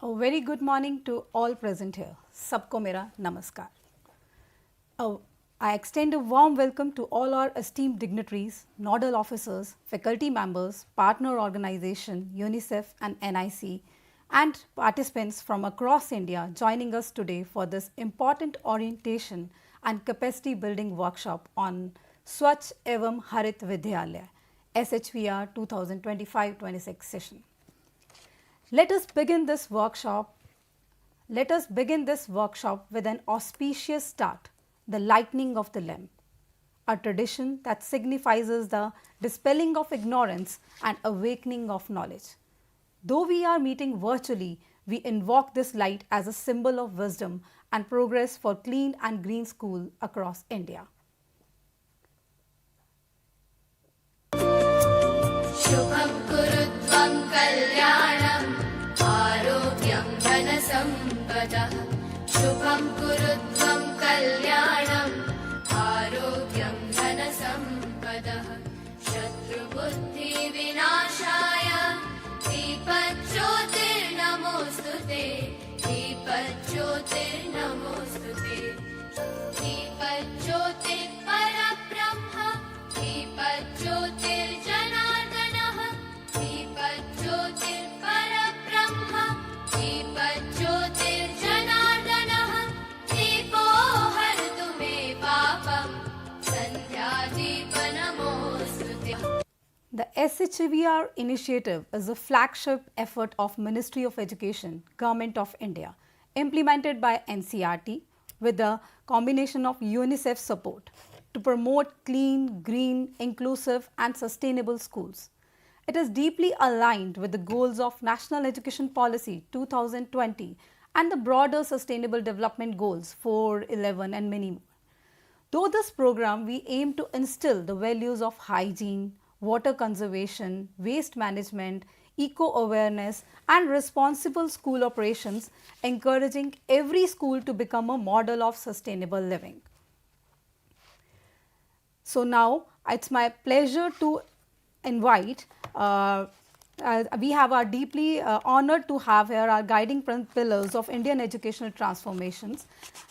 A very good morning to all present here. Sabko mera namaskar. I extend a warm welcome to all our esteemed dignitaries, nodal officers, faculty members, partner organization, UNICEF and NIC, and participants from across India joining us today for this important orientation and capacity building workshop on Swachh Evam Harit Vidyalaya, SHVR 2025-26 session. Let us begin this workshop with an auspicious start, the lighting of the lamp, a tradition that signifies the dispelling of ignorance and awakening of knowledge. Though we are meeting virtually, we invoke this light as a symbol of wisdom and progress for clean and green school across India. शुभं कुरुत्वं कल्याणम् आरोग्यं धनसम्पदः शुभं कुरुत्वं कल्याणम् आरोग्यं धनसम्पदः शत्रुबुद्धिविनाशाय दीपज्योतिर्नमोऽस्तुते दीपज्योतिर्नमोऽस्तुते दीपज्योतिर्परब्रह्म दीपज्योतिर्जनार्दनः दीपज्योतिर्परब्रह्म दीपज्योतिर्जनार्दनः दीपो हरतु मे पापं सन्ध्यादीपनमोऽस्तुते. The SHVR initiative is a flagship effort of Ministry of Education, Government of India, implemented by NCERT with the combination of UNICEF support to promote clean, green, inclusive and sustainable schools. It is deeply aligned with the goals of National Education Policy 2020 and the broader Sustainable Development Goals 4, 11 and many more. Though this program, we aim to instill the values of hygiene, water conservation, waste management, eco-awareness and responsible school operations, encouraging every school to become a model of sustainable living. So now, it's my pleasure to invite, we have our deeply honored to have here our guiding pillars of Indian educational transformations,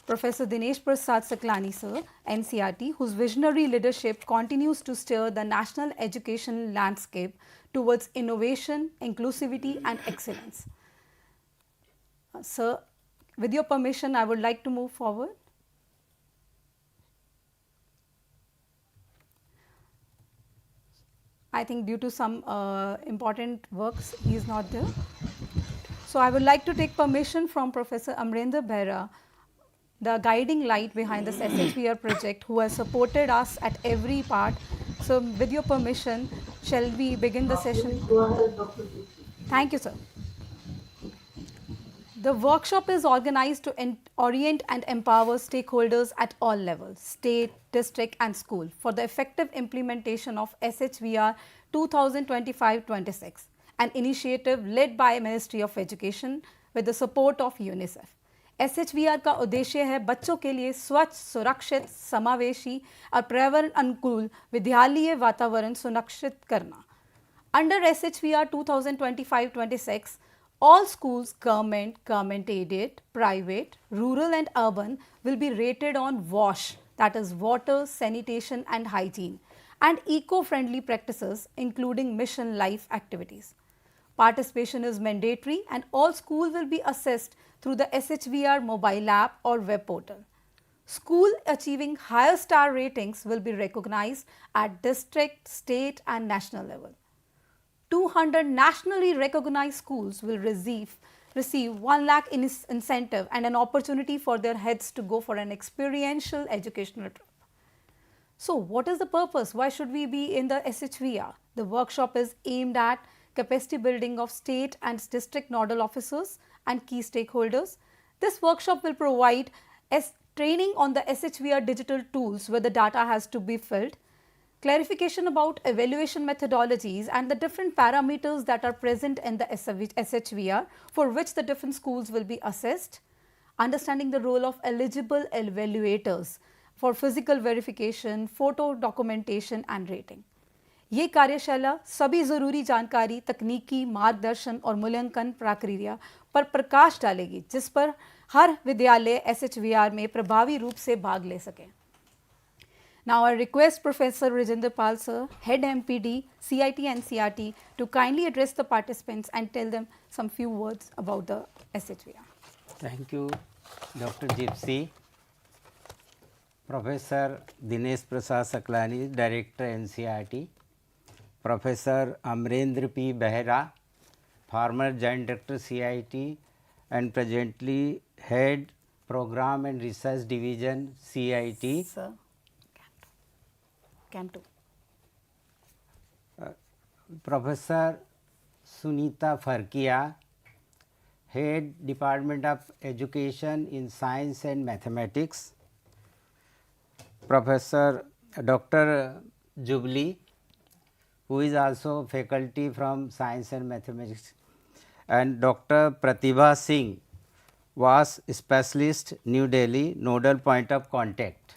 Professor Dinesh Prasad Saklani sir, NCERT, whose visionary leadership continues to steer the national education landscape towards innovation, inclusivity and excellence. Sir, with your permission, I would like to move forward. I think due to some important works, he is not there. So I would like to take permission from Professor Amrendra Behra, the guiding light behind this SHVR project, who has supported us at every part. So with your permission, shall we begin the session? Thank you, sir. The workshop is organized to orient and empower stakeholders at all levels, state, district and school for the effective implementation of SHVR 2025-26, an initiative led by Ministry of Education with the support of UNICEF. SHVR का उद्देश्य है बच्चों के लिए स्वच्छ, सुरक्षित, समावेशी और पर्यावरण अनुकूल विद्यालयीय वातावरण सुनिश्चित करना. Under SHVR 2025-26, all schools, government aided, private, rural and urban will be rated on WASH, that is water, sanitation and hygiene, and eco-friendly practices including mission life activities. Participation is mandatory and all schools will be assessed through the SHVR mobile app or web portal. School achieving higher star ratings will be recognized at district, state and national level. 200 nationally recognized schools will receive 1 lakh incentive and an opportunity for their heads to go for an experiential educational trip. So what is the purpose? Why should we be in the SHVR? The workshop is aimed at capacity building of state and district nodal officers and key stakeholders. This workshop will provide training on the SHVR digital tools where the data has to be filled, clarification about evaluation methodologies and the different parameters that are present in the SHVR for which the different schools will be assessed, understanding the role of eligible evaluators for physical verification, photo documentation and rating. ये कार्यशाला सभी ज़रूरी जानकारी, तकनीकी मार्गदर्शन और मूल्यांकन प्रक्रिया पर प्रकाश डालेगी, जिस पर हर विद्यालय SHVR में प्रभावी रूप से भाग ले सके। Now I request Professor Rajendra Pal sir, Head MPD, CIT NCERT, to kindly address the participants and tell them some few words about the SHVR. Thank you, Dr. Gypsy. Professor Dinesh Prasad Saklani, Director NCERT. Professor Amrendra P. Behra, former Joint Director CIT and presently Head Program and Research Division CIT. Sir, Cam 2. Professor Sunita Farkia, Head Department of Education in Science and Mathematics. Professor Dr. Jubilee, who is also faculty from Science and Mathematics, and Dr. Pratibha Singh was specialist, New Delhi, nodal point of contact.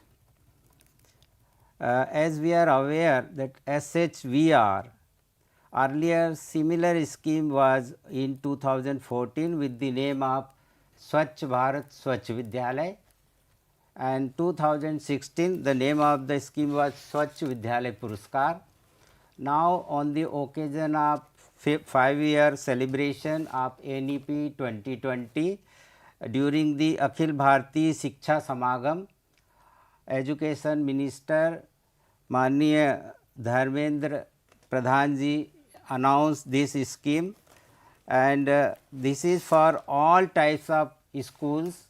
As we are aware that SHVR, earlier similar scheme was in 2014 with the name of Swachh Bharat Swachh Vidyalay, and 2016 the name of the scheme was Swachh Vidyalay Puraskar. Now on the occasion of 5-year celebration of NEP 2020, during the Akhil Bharatiya Shiksha Samagam, Education Minister Maniya Dharmendra Pradhan ji announced this scheme, and this is for all types of schools,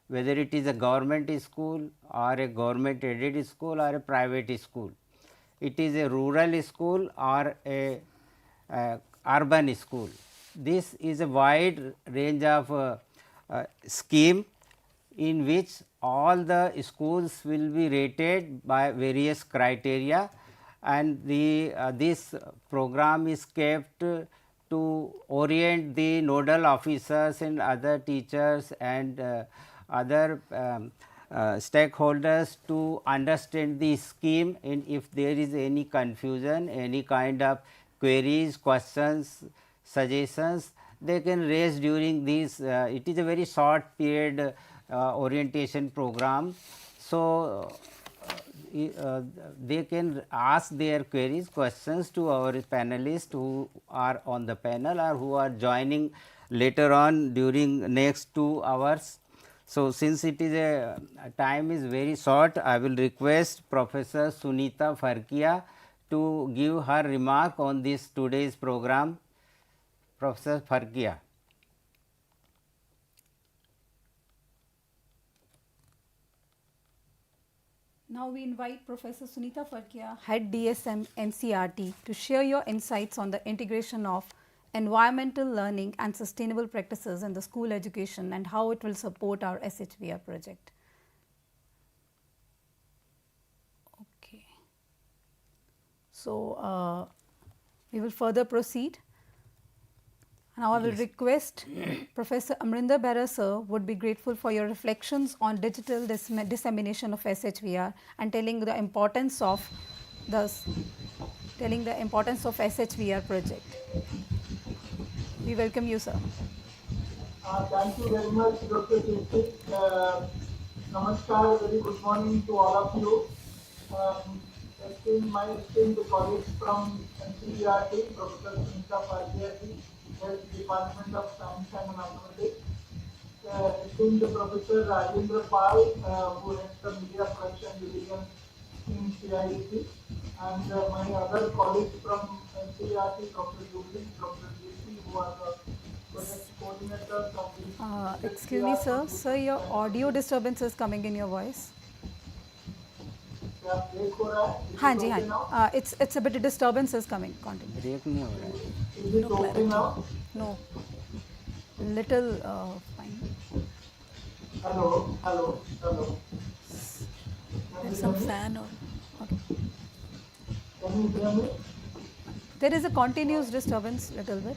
whether it is a government school or a government aided school or a private school. It is a rural school or a urban school. This is a wide range of scheme in which all the schools will be rated by various criteria, and this program is kept to orient the nodal officers and other teachers and other stakeholders to understand the scheme, and if there is any confusion, any kind of queries, questions, suggestions, they can raise during this. It is a very short period orientation program. So, they can ask their queries, questions to our panelists who are on the panel or who are joining later on during next 2 hours. So, since it is a time is very short, I will request Professor Sunita Farkia to give her remark on this today's program. Professor Farkia. Now we invite Professor Sunita Farkia, Head DSM NCERT, to share your insights on the integration of environmental learning and sustainable practices in the school education and how it will support our SHVR project. Okay. So, we will further proceed. Now, I will request Professor Amrinder Behra sir would be grateful for your reflections on digital dissemination of SHVR and telling the importance of SHVR project. We welcome you, sir. Thank you very much, Dr. Jyoti. Namaskar, very good morning to all of you. My esteemed colleagues from NCERT, Professor Sunita Farkia, Head Department of Science and Mathematics, esteemed Professor Rajendra Pal, who heads the Media Production Division in CIT, and my other colleagues from NCERT, Dr. Jubilee, Dr. Gypsy, who are the project coordinators of this. Excuse me, sir. Sir, your audio disturbance is coming in your voice. क्या break हो रहा है? हाँ जी, हाँ जी. It's a bit of disturbance is coming. Continue. Break नहीं हो रहा है. Is it okay now? No. Little fine. Hello, hello, hello. There's some fan or. Okay. Can you hear me? There is a continuous disturbance little bit.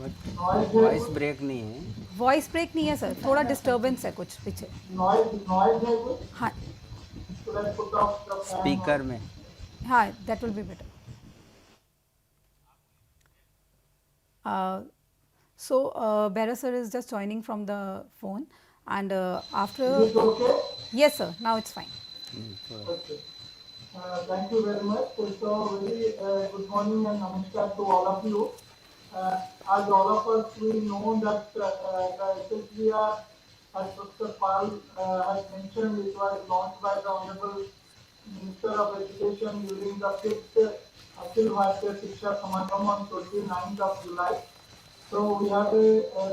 Voice break नहीं है. Voice break नहीं है sir, थोड़ा disturbance है कुछ पीछे. Noise है कुछ? हाँ. Should I put off the fan? Speaker में. हाँ, that will be better. So, Bera sir is just joining from the phone, and after. Is it okay? Yes, sir. Now it's fine. Okay. Thank you very much. So, very good morning and namaskar to all of you. As all of us, we know that the SHVR, as Professor Pal has mentioned, it was launched by the Honorable Minister of Education during the 5th Akhil Bharatiya Shiksha Samagam on 29th of July. So we have a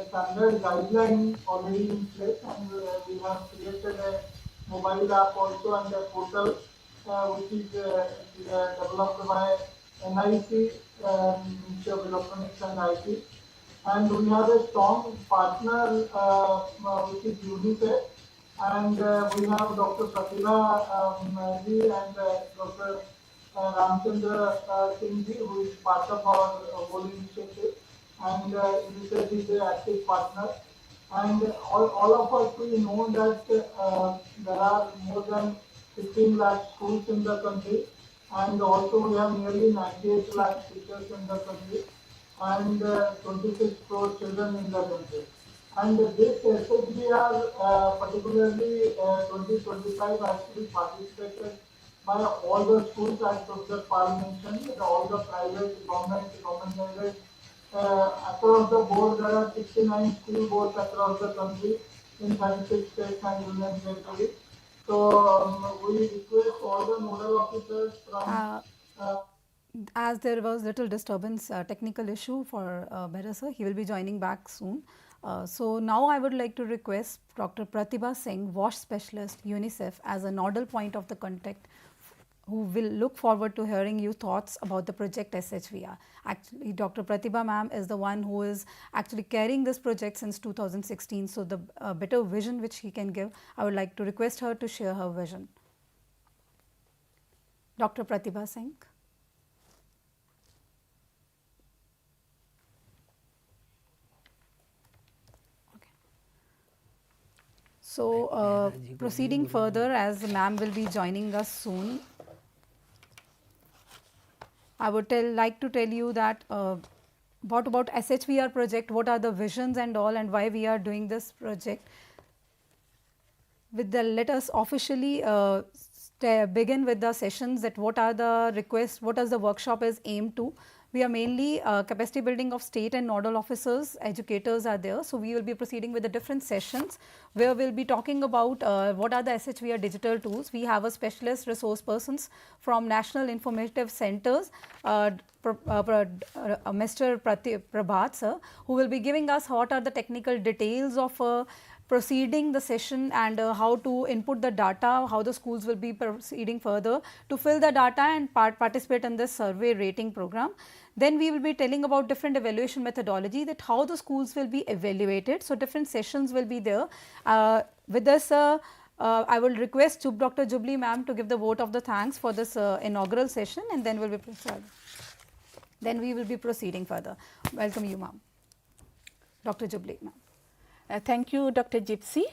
standard guideline already in place, and we have created a mobile app also and a portal which is developed by NIC, Ministry of Electronics and IT. And we have a strong partner which is UNICEF, and we have Dr. Pratibha ji and Dr. Ramchandra Singh ji, who is part of our whole initiative, and UNICEF is an active partner. And all of us, we know that there are more than 15 lakh schools in the country, and also we have nearly 98 lakh teachers in the country, and 26 crore children in the country. And this SHVR, particularly 2025, has to be participated by all the schools, as Professor Pal mentioned, all the private, government aided. Across the board, there are 69 school boards across the country in 36 states and union territories. So we request all the nodal officers from As there was little disturbance, technical issue for Bera sir, he will be joining back soon. So now I would like to request Dr. Pratibha Singh, WASH specialist, UNICEF, as a nodal point of the contact, who will look forward to hearing your thoughts about the project SHVR. Actually, Dr. Pratibha ma'am is the one who is actually carrying this project since 2016. So the better vision which he can give, I would like to request her to share her vision. Dr. Pratibha Singh. So, proceeding further, as ma'am will be joining us soon, I would like to tell you that what about SHVR project, what are the visions and all, and why we are doing this project. Let us officially begin with the sessions, that what are the requests, what does the workshop is aimed to. We are mainly capacity building of state and nodal officers, educators are there. So, we will be proceeding with the different sessions where we will be talking about what are the SHVR digital tools. We have a specialist resource persons from National Informative Centers, Mr. Prabhat sir, who will be giving us what are the technical details of proceeding the session and how to input the data, how the schools will be proceeding further to fill the data and participate in this survey rating program. Then we will be telling about different evaluation methodology, that how the schools will be evaluated. So, different sessions will be there. With this, I will request Dr. Jubli ma'am to give the vote of the thanks for this inaugural session, and then we will be proceeding further. Welcome you, ma'am. Dr. Jubli ma'am. Thank you, Dr. Gypsy.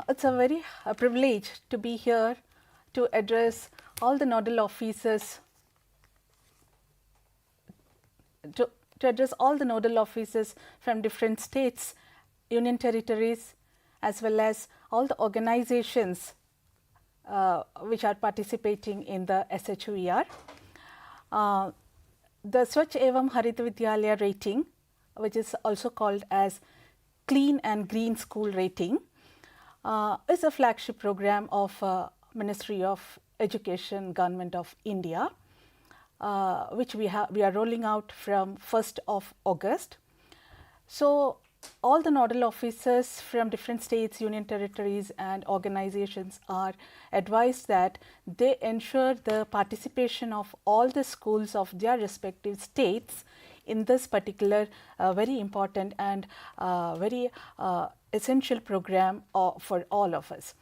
It's a very privilege to be here to address all the nodal officers, to address all the nodal officers from different states, union territories, as well as all the organizations which are participating in the SHVR. The Swachh Evam Harit Vidyalaya rating, which is also called as Clean and Green School Rating, is a flagship program of Ministry of Education, Government of India, which we are rolling out from 1st of August. So, all the nodal officers from different states, union territories and organizations are advised that they ensure the participation of all the schools of their respective states in this particular very important and very essential program for all of us.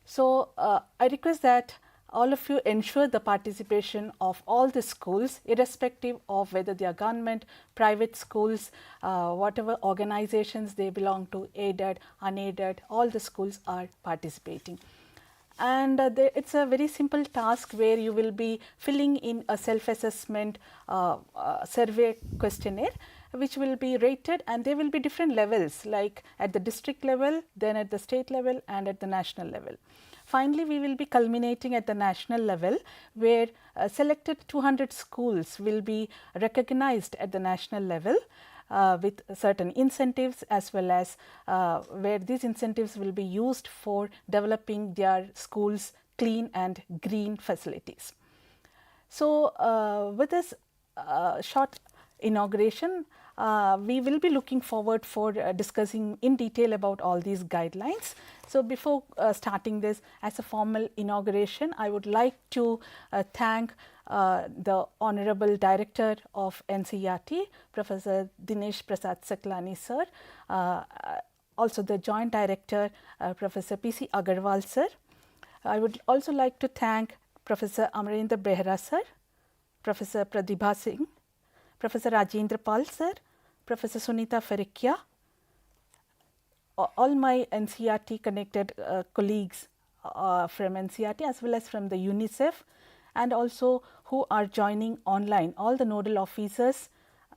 So, I request that all of you ensure the participation of all the schools, irrespective of whether they are government, private schools, whatever organizations they belong to, aided, unaided, all the schools are participating. And it's a very simple task where you will be filling in a self-assessment survey questionnaire, which will be rated, and there will be different levels, like at the district level, then at the state level and at the national level. Finally, we will be culminating at the national level, where selected 200 schools will be recognized at the national level with certain incentives, as well as where these incentives will be used for developing their schools' clean and green facilities. So, with this short inauguration, we will be looking forward for discussing in detail about all these guidelines. So, before starting this as a formal inauguration, I would like to thank the Honorable Director of NCERT, Professor Dinesh Prasad Saklani sir, also the Joint Director, Professor P.C. Agarwal sir. I would also like to thank Professor Amarendra Behra sir, Professor Pradibha Singh, Professor Rajendra Pal sir, Professor Sunita Ferrikia, all my NCERT connected colleagues from NCERT as well as from the UNICEF, and also who are joining online, all the nodal officers.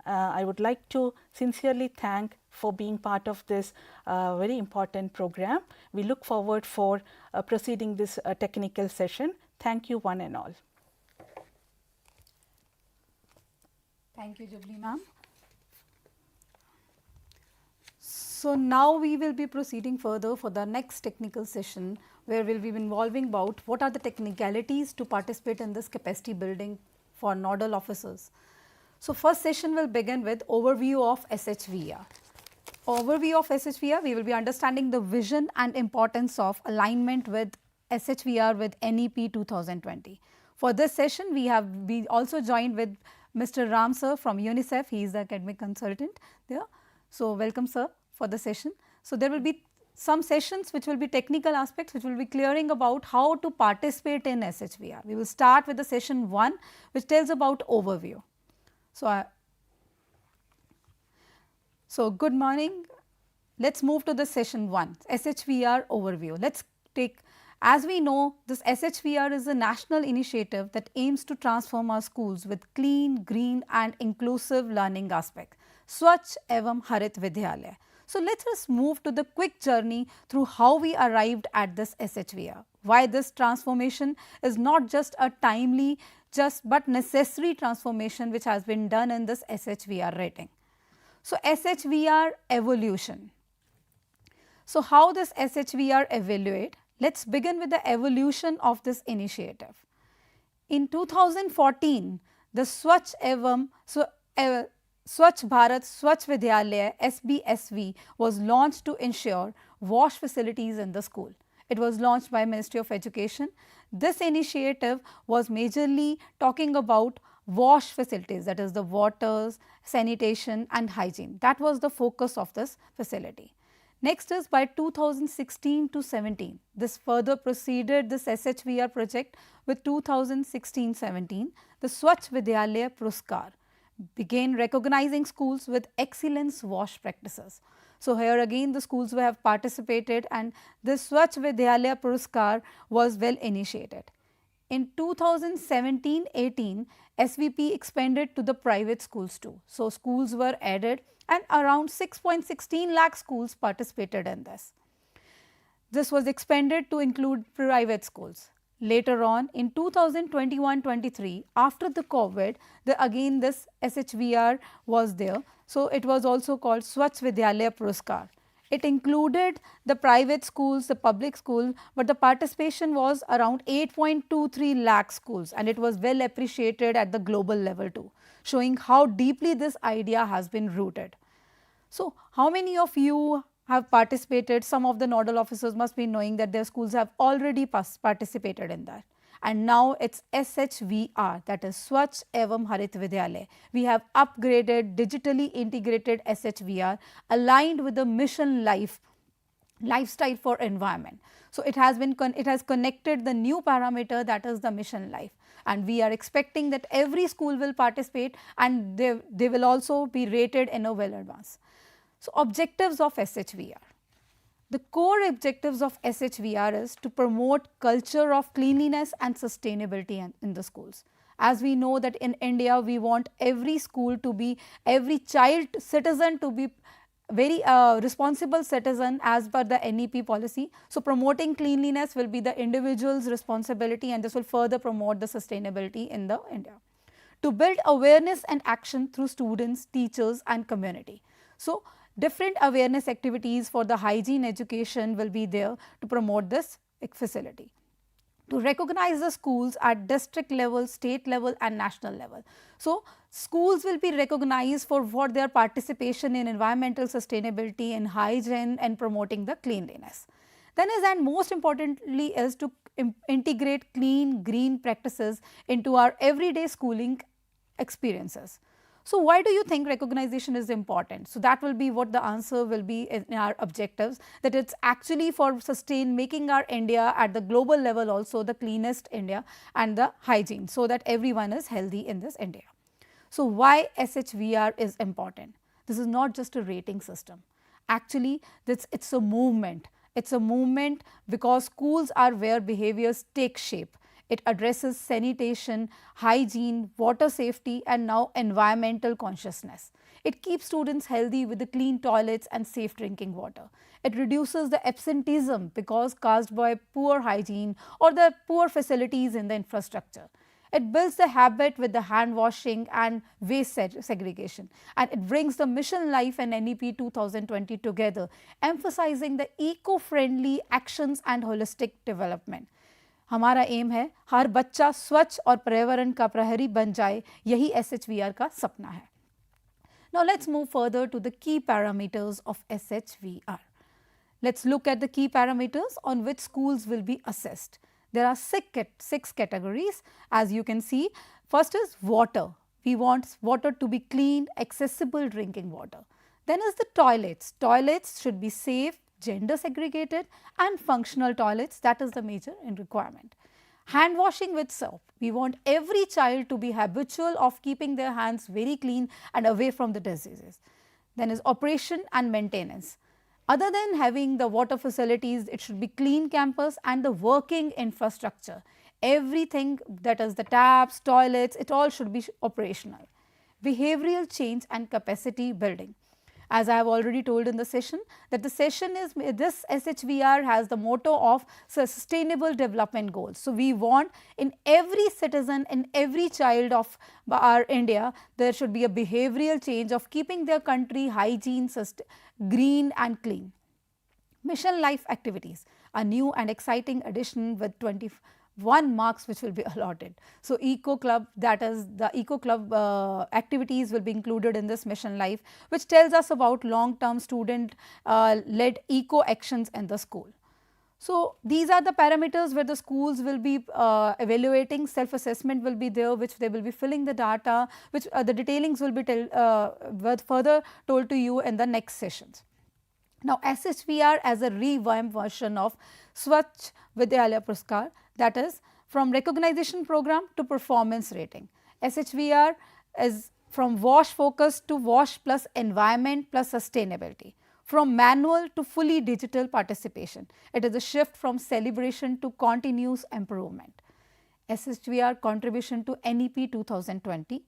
I would like to sincerely thank for being part of this very important program. We look forward for proceeding this technical session. Thank you one and all. Thank you, Jubilee ma'am. So now we will be proceeding further for the next technical session, where we'll be involving about what are the technicalities to participate in this capacity building for nodal officers. So first session will begin with overview of SHVR. Overview of SHVR, we will be understanding the vision and importance of alignment with SHVR with NEP 2020. For this session, we also joined with Mr. Ram sir from UNICEF. He is the academic consultant there. So welcome sir for the session. So there will be some sessions which will be technical aspects, which will be clearing about how to participate in SHVR. We will start with the session 1, which tells about overview. So good morning. Let's move to the session 1, SHVR overview. Let's take, as we know, this SHVR is a national initiative that aims to transform our schools with clean, green and inclusive learning aspect. Swachh Evam Harit Vidyalaya. So let us move to the quick journey through how we arrived at this SHVR. Why this transformation is not just a timely, but necessary transformation which has been done in this SHVR rating. So SHVR evolution. So how this SHVR evaluate? Let's begin with the evolution of this initiative. In 2014, the Swachh Bharat Swachh Vidyalaya SBSV was launched to ensure wash facilities in the school. It was launched by Ministry of Education. This initiative was majorly talking about wash facilities, that is the waters, sanitation and hygiene. That was the focus of this facility. Next is by 2016 to 17, this further proceeded this SHVR project with 2016-17, the Swachh Vidyalaya Puruskar began recognizing schools with excellence wash practices. So here again the schools who have participated, and this Swachh Vidyalaya Puruskar was well initiated. In 2017-18, SVP expanded to the private schools too. So schools were added and around 6.16 lakh schools participated in this. This was expanded to include private schools. Later on in 2021-23, after the COVID, again this SHVR was there. So it was also called Swachh Vidyalaya Puruskar. It included the private schools, the public schools, but the participation was around 8.23 lakh schools, and it was well appreciated at the global level too, showing how deeply this idea has been rooted. So how many of you have participated? Some of the nodal officers must be knowing that their schools have already participated in that. And now it's SHVR, that is Swachh Evam Harit Vidyalaya. We have upgraded, digitally integrated SHVR aligned with the mission lifestyle for environment. So it has connected the new parameter, that is the mission life. And we are expecting that every school will participate, and they will also be rated in a well advance. So objectives of SHVR. The core objectives of SHVR is to promote culture of cleanliness and sustainability in the schools. As we know that in India, we want every school to be, every child citizen to be very responsible citizen as per the NEP policy. So, promoting cleanliness will be the individual's responsibility, and this will further promote the sustainability in the India. To build awareness and action through students, teachers and community. So, different awareness activities for the hygiene education will be there to promote this facility. To recognize the schools at district level, state level and national level. So, schools will be recognized for their participation in environmental sustainability and hygiene and promoting the cleanliness. Then is, and most importantly, is to integrate clean, green practices into our everyday schooling experiences. So, why do you think recognition is important? So, that will be what the answer will be in our objectives, that it is actually for making our India at the global level also the cleanest India and the hygiene, so that everyone is healthy in this India. So, why SHVR is important? This is not just a rating system. Actually, it's a movement. It's a movement because schools are where behaviors take shape. It addresses sanitation, hygiene, water safety and now environmental consciousness. It keeps students healthy with the clean toilets and safe drinking water. It reduces the absenteeism because caused by poor hygiene or the poor facilities in the infrastructure. It builds the habit with the hand washing and waste segregation, and it brings the mission life and NEP 2020 together, emphasizing the eco-friendly actions and holistic development. हमारा M है हर बच्चा स्वच्छ और पर्यावरण का प्रहरी बन जाए, यही SHVR का सपना है. Now let's move further to the key parameters of SHVR. Let's look at the key parameters on which schools will be assessed. There are six categories, as you can see. First is water. We want water to be clean, accessible drinking water. Then is the toilets. Toilets should be safe, gender segregated and functional toilets, that is the major requirement. Hand washing with soap. We want every child to be habitual of keeping their hands very clean and away from the diseases. Then is operation and maintenance. Other than having the water facilities, it should be clean campus and the working infrastructure. Everything, that is the taps, toilets, it all should be operational. Behavioral change and capacity building. As I have already told in the session, that the session is, this SHVR has the motto of sustainable development goals. So, we want in every citizen, in every child of our India, there should be a behavioral change of keeping their country hygiene, green and clean. Mission life activities, a new and exciting addition with 21 marks which will be allotted. So, Eco Club, that is the Eco Club activities will be included in this mission life, which tells us about long term student led eco actions in the school. So, these are the parameters where the schools will be evaluating, self assessment will be there, which they will be filling the data, which the detailings will be further told to you in the next sessions. Now, SHVR as a revamped version of Swachh Vidyalaya Puraskar, that is from recognition program to performance rating. SHVR is from WASH focus to WASH plus environment plus sustainability, from manual to fully digital participation. It is a shift from celebration to continuous improvement. SHVR contribution to NEP 2020.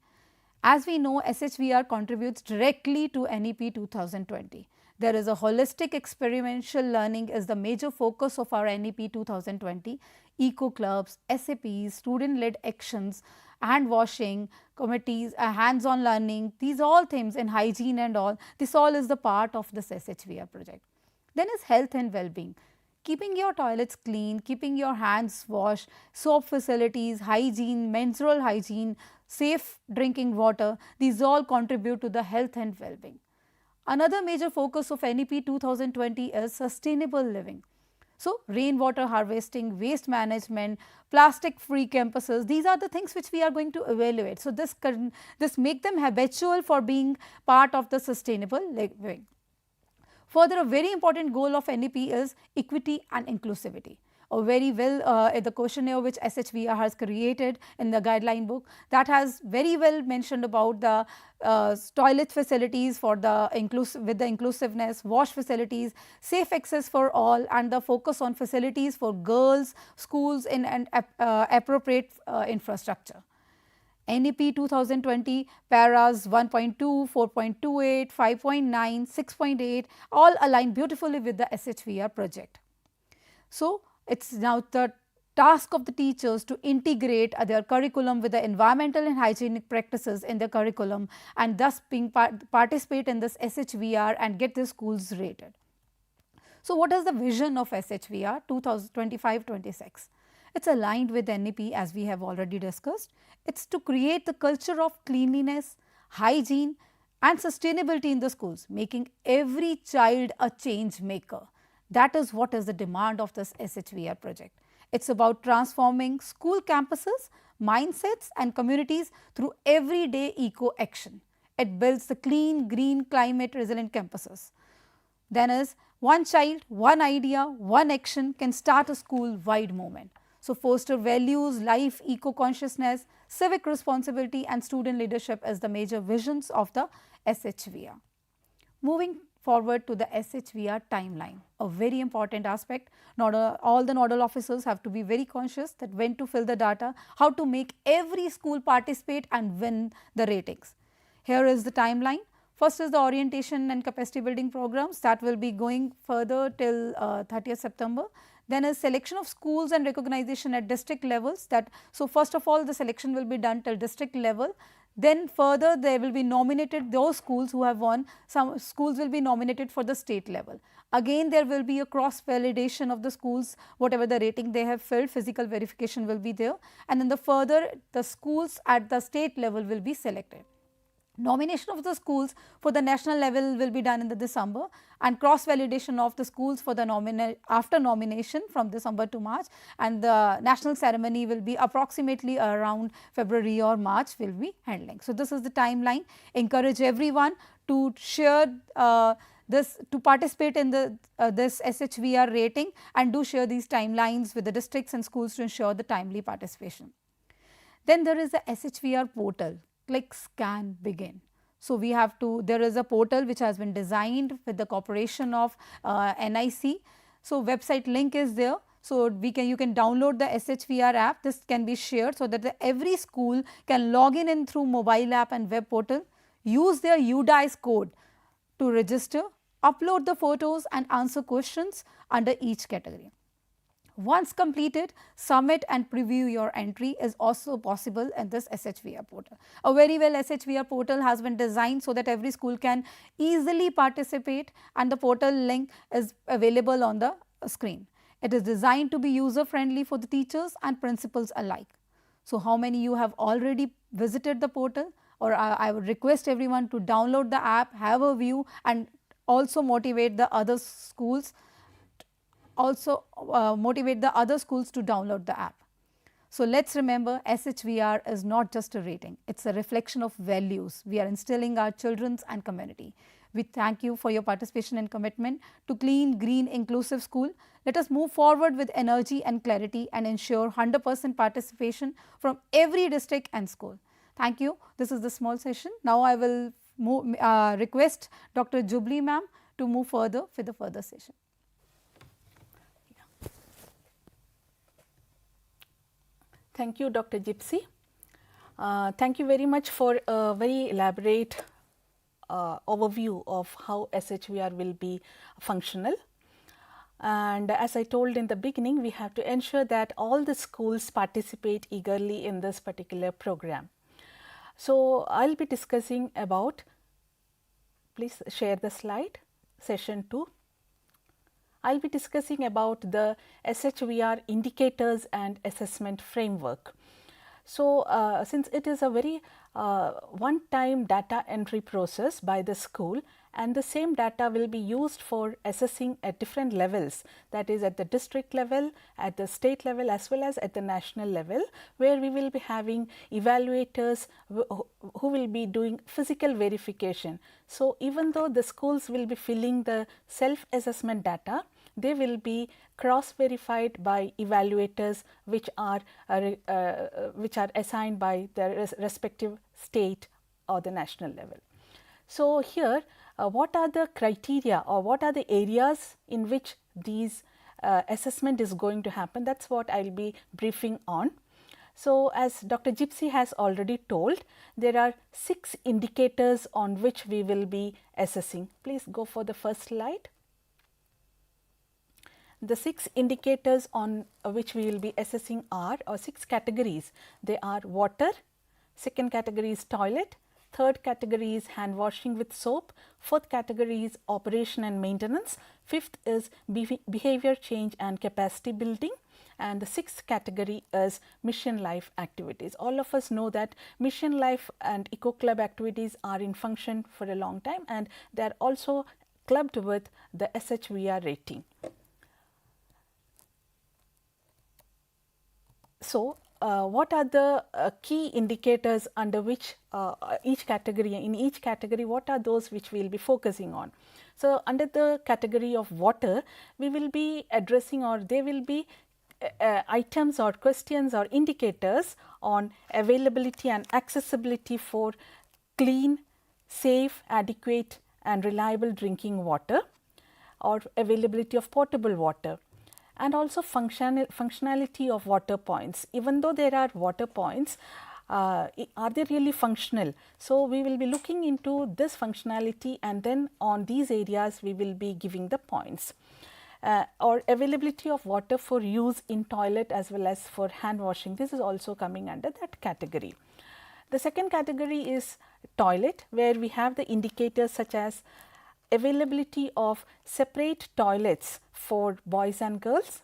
As we know, SHVR contributes directly to NEP 2020. There is a holistic experiential learning is the major focus of our NEP 2020. Eco clubs, SAPs, student-led actions, hand washing, committees, hands-on learning, these all things in hygiene and all, this all is the part of this SHVR project. Then is health and well-being. Keeping your toilets clean, keeping your hands washed, soap facilities, hygiene, menstrual hygiene, safe drinking water, these all contribute to the health and well-being. Another major focus of NEP 2020 is sustainable living. So, rainwater harvesting, waste management, plastic free campuses, these are the things which we are going to evaluate. So, this make them habitual for being part of the sustainable living. Further, a very important goal of NEP is equity and inclusivity. A very well, the questionnaire which SHVR has created in the guideline book, that has very well mentioned about the toilet facilities for the with the inclusiveness, wash facilities, safe access for all and the focus on facilities for girls, schools and appropriate infrastructure. NEP 2020 paras 1.2, 4.28, 5.9, 6.8 all align beautifully with the SHVR project. So, it is now the task of the teachers to integrate their curriculum with the environmental and hygienic practices in the curriculum, and thus being participate in this SHVR and get the schools rated. So, what is the vision of SHVR 2025-26? It is aligned with NEP as we have already discussed. It is to create the culture of cleanliness, hygiene and sustainability in the schools, making every child a change maker. That is what is the demand of this SHVR project. It is about transforming school campuses, mindsets and communities through everyday eco action. It builds the clean, green, climate resilient campuses. Then is one child, one idea, one action can start a school-wide movement. So, foster values, life, eco-consciousness, civic responsibility and student leadership as the major visions of the SHVR. Moving forward to the SHVR timeline, a very important aspect. All the nodal officers have to be very conscious that when to fill the data, how to make every school participate and win the ratings. Here is the timeline. First is the orientation and capacity building programs that will be going further till 30th September. Then is selection of schools and recognition at district levels. So, first of all the selection will be done till district level. Then further they will be nominated those schools who have won, some schools will be nominated for the state level. Again there will be a cross validation of the schools, whatever the rating they have filled, physical verification will be there, and then the schools at the state level will be selected. Nomination of the schools for the national level will be done in the December, and cross validation of the schools for the after nomination from December to March, and the national ceremony will be approximately around February or March will be handling. So, this is the timeline. Encourage everyone to share to participate in this SHVR rating, and do share these timelines with the districts and schools to ensure the timely participation. Then there is the SHVR portal. Click, scan, begin. So, we have to, there is a portal which has been designed with the cooperation of NIC. So, website link is there. So, you can download the SHVR app. This can be shared so that every school can log in through mobile app and web portal, use their UDICE code to register, upload the photos and answer questions under each category. Once completed, submit and preview your entry is also possible in this SHVR portal. A very well SHVR portal has been designed so that every school can easily participate, and the portal link is available on the screen. It is designed to be user friendly for the teachers and principals alike. So, how many you have already visited the portal, or I would request everyone to download the app, have a view and also motivate the other schools to download the app. So, let us remember SHVR is not just a rating, it is a reflection of values we are instilling our children and community. We thank you for your participation and commitment to clean, green, inclusive school. Let us move forward with energy and clarity and ensure 100% participation from every district and school. Thank you. This is the small session. Now, I will request Dr. Jubli ma'am to move further with the further session. Thank you, Dr. Gypsy. Thank you very much for a very elaborate overview of how SHVR will be functional. And as I told in the beginning, we have to ensure that all the schools participate eagerly in this particular program. So, I will be discussing about, please share the slide, session 2. I will be discussing about the SHVR indicators and assessment framework. So, since it is a very one-time data entry process by the school, and the same data will be used for assessing at different levels, that is at the district level, at the state level as well as at the national level, where we will be having evaluators who will be doing physical verification. So, even though the schools will be filling the self-assessment data, they will be cross verified by evaluators which are assigned by the respective state or the national level. So, here what are the criteria or what are the areas in which these assessment is going to happen, that is what I will be briefing on. So, as Dr. Gypsy has already told, there are 6 indicators on which we will be assessing. Please go for the first slide. The 6 indicators on which we will be assessing are, or 6 categories. They are water, second category is toilet, third category is hand washing with soap, fourth category is operation and maintenance, fifth is behavior change and capacity building, and the sixth category is mission life activities. All of us know that mission life and eco club activities are in function for a long time, and they are also clubbed with the SHVR rating. So, what are the key indicators under which each category, what are those which we will be focusing on? So, under the category of water, we will be addressing, or there will be items or questions or indicators on availability and accessibility for clean, safe, adequate and reliable drinking water, or availability of potable water, and also functionality of water points. Even though there are water points, are they really functional? So, we will be looking into this functionality, and then on these areas we will be giving the points. Or availability of water for use in toilet as well as for hand washing, this is also coming under that category. The second category is toilet, where we have the indicators such as availability of separate toilets for boys and girls,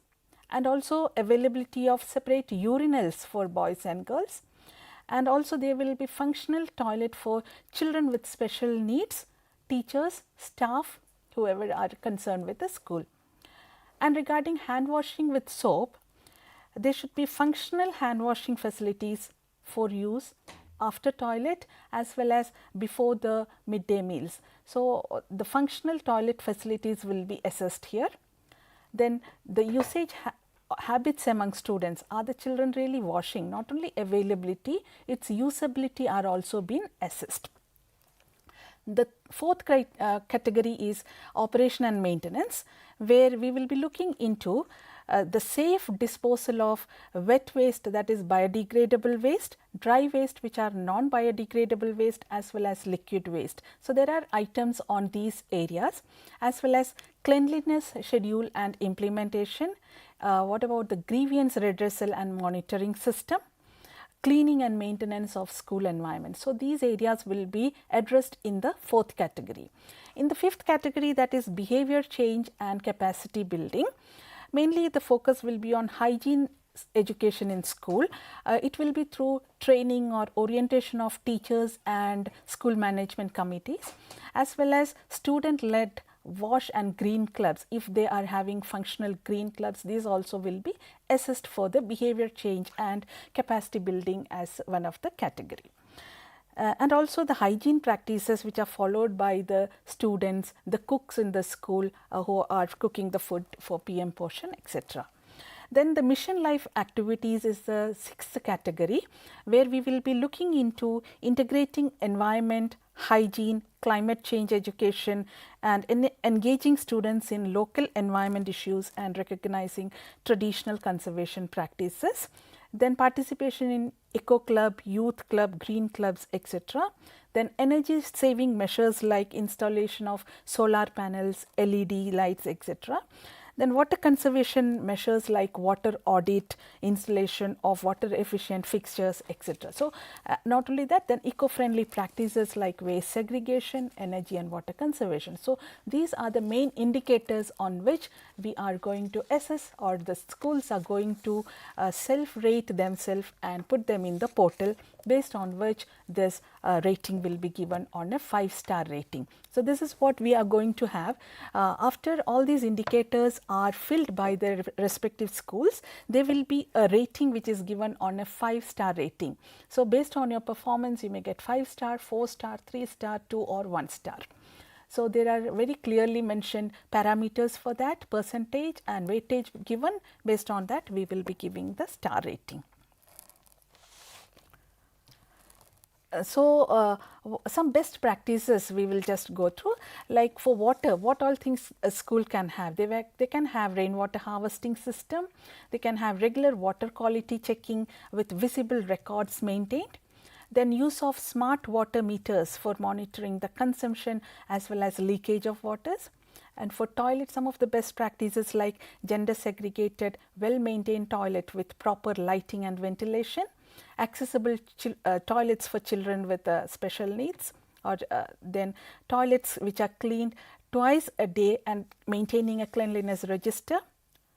and also availability of separate urinals for boys and girls, and also there will be functional toilet for children with special needs, teachers, staff, whoever are concerned with the school. And regarding hand washing with soap, there should be functional hand washing facilities for use after toilet as well as before the midday meals. So, the functional toilet facilities will be assessed here. Then the usage habits among students, are the children really washing? Not only availability, its usability are also being assessed. The fourth category is operation and maintenance, where we will be looking into the safe disposal of wet waste, that is biodegradable waste, dry waste which are non-biodegradable waste, as well as liquid waste. So, there are items on these areas, as well as cleanliness schedule and implementation. What about the grievance redressal and monitoring system? Cleaning and maintenance of school environment. So, these areas will be addressed in the fourth category. In the fifth category, that is behavior change and capacity building, mainly the focus will be on hygiene education in school. It will be through training or orientation of teachers and school management committees, as well as student led wash and green clubs. If they are having functional green clubs, these also will be assessed for the behavior change and capacity building as one of the category. And also the hygiene practices which are followed by the students, the cooks in the school who are cooking the food for PM portion, etc. Then the mission life activities is the sixth category, where we will be looking into integrating environment, hygiene, climate change education, and engaging students in local environment issues and recognizing traditional conservation practices. Then participation in eco club, youth club, green clubs, etc. Then energy saving measures like installation of solar panels, LED lights, etc. Then water conservation measures like water audit, installation of water efficient fixtures, etc. So, not only that, then eco-friendly practices like waste segregation, energy and water conservation. So, these are the main indicators on which we are going to assess, or the schools are going to self-rate themselves and put them in the portal, based on which this rating will be given on a 5-star rating. So, this is what we are going to have. After all these indicators are filled by the respective schools, there will be a rating which is given on a 5-star rating. So, based on your performance, you may get 5-star, 4-star, 3-star, 2 or 1-star. So, there are very clearly mentioned parameters for that, percentage and weightage given. Based on that, we will be giving the star rating. Some best practices we will just go through, like for water, what all things a school can have. They can have rainwater harvesting system, they can have regular water quality checking with visible records maintained, then use of smart water meters for monitoring the consumption as well as leakage of waters. And for toilet, some of the best practices like gender segregated, well maintained toilet with proper lighting and ventilation, accessible toilets for children with special needs, or then toilets which are cleaned twice a day and maintaining a cleanliness register.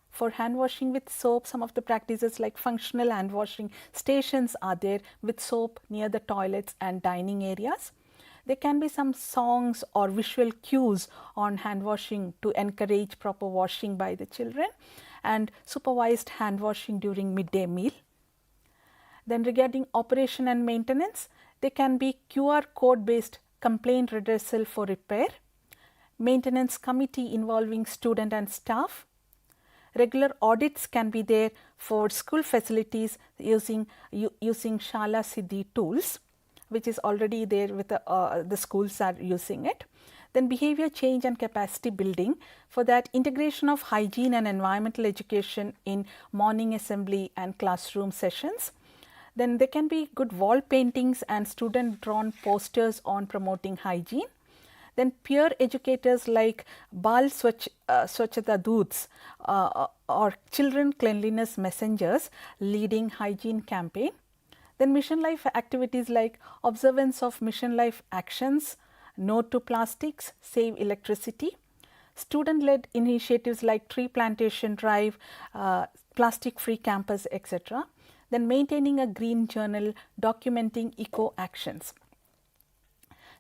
For hand washing with soap, some of the practices like functional hand washing stations are there with soap near the toilets and dining areas. There can be some songs or visual cues on hand washing to encourage proper washing by the children, and supervised hand washing during midday meal. Then regarding operation and maintenance, there can be QR code based complaint redressal for repair, maintenance committee involving student and staff. Regular audits can be there for school facilities using Shala Siddhi tools, which is already there with the schools are using it. Then behavior change and capacity building, for that integration of hygiene and environmental education in morning assembly and classroom sessions. Then there can be good wall paintings and student drawn posters on promoting hygiene. Then peer educators like Bal Swachhata Doots or children cleanliness messengers leading hygiene campaign. Then mission life activities like observance of mission life actions, no to plastics, save electricity. Student led initiatives like tree plantation drive, plastic free campus, etc. Then maintaining a green journal documenting eco actions.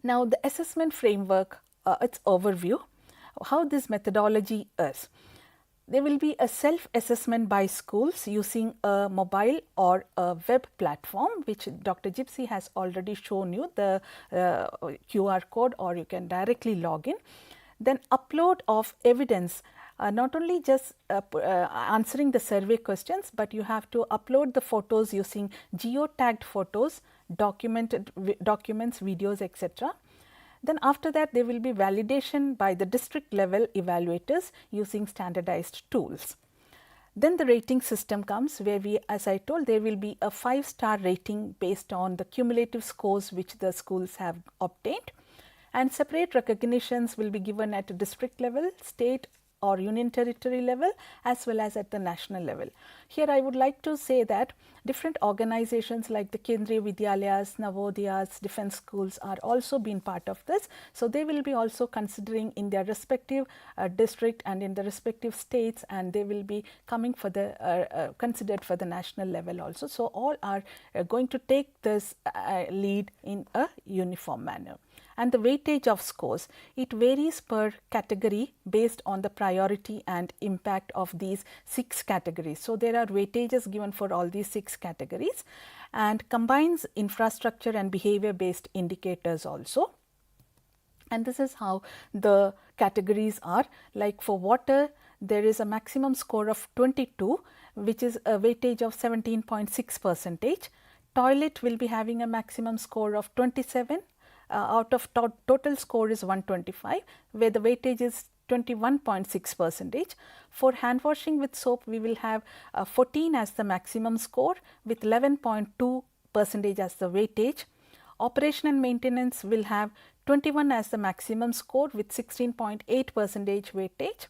Now the assessment framework, its overview, how this methodology is. There will be a self-assessment by schools using a mobile or a web platform, which Dr. Gypsy has already shown you the QR code, or you can directly log in. Then upload of evidence, not only just answering the survey questions, but you have to upload the photos using geotagged photos, documents, videos, etc. Then after that, there will be validation by the district level evaluators using standardized tools. Then the rating system comes, where we, as I told, there will be a 5-star rating based on the cumulative scores which the schools have obtained, and separate recognitions will be given at district level, state or union territory level, as well as at the national level. Here I would like to say that different organizations like the Kendriya Vidyalayas, Navodayas, defense schools are also being part of this. So they will be also considering in their respective district and in the respective states, and they will be coming for the considered for the national level also. So all are going to take this lead in a uniform manner. And the weightage of scores, it varies per category based on the priority and impact of these 6 categories. So there are weightages given for all these 6 categories, and combines infrastructure and behavior based indicators also. And this is how the categories are. Like for water, there is a maximum score of 22, which is a weightage of 17.6%. Toilet will be having a maximum score of 27. Out of total score is 125, where the weightage is 21.6%. For hand washing with soap, we will have 14 as the maximum score with 11.2% as the weightage. Operation and maintenance will have 21 as the maximum score with 16.8% weightage.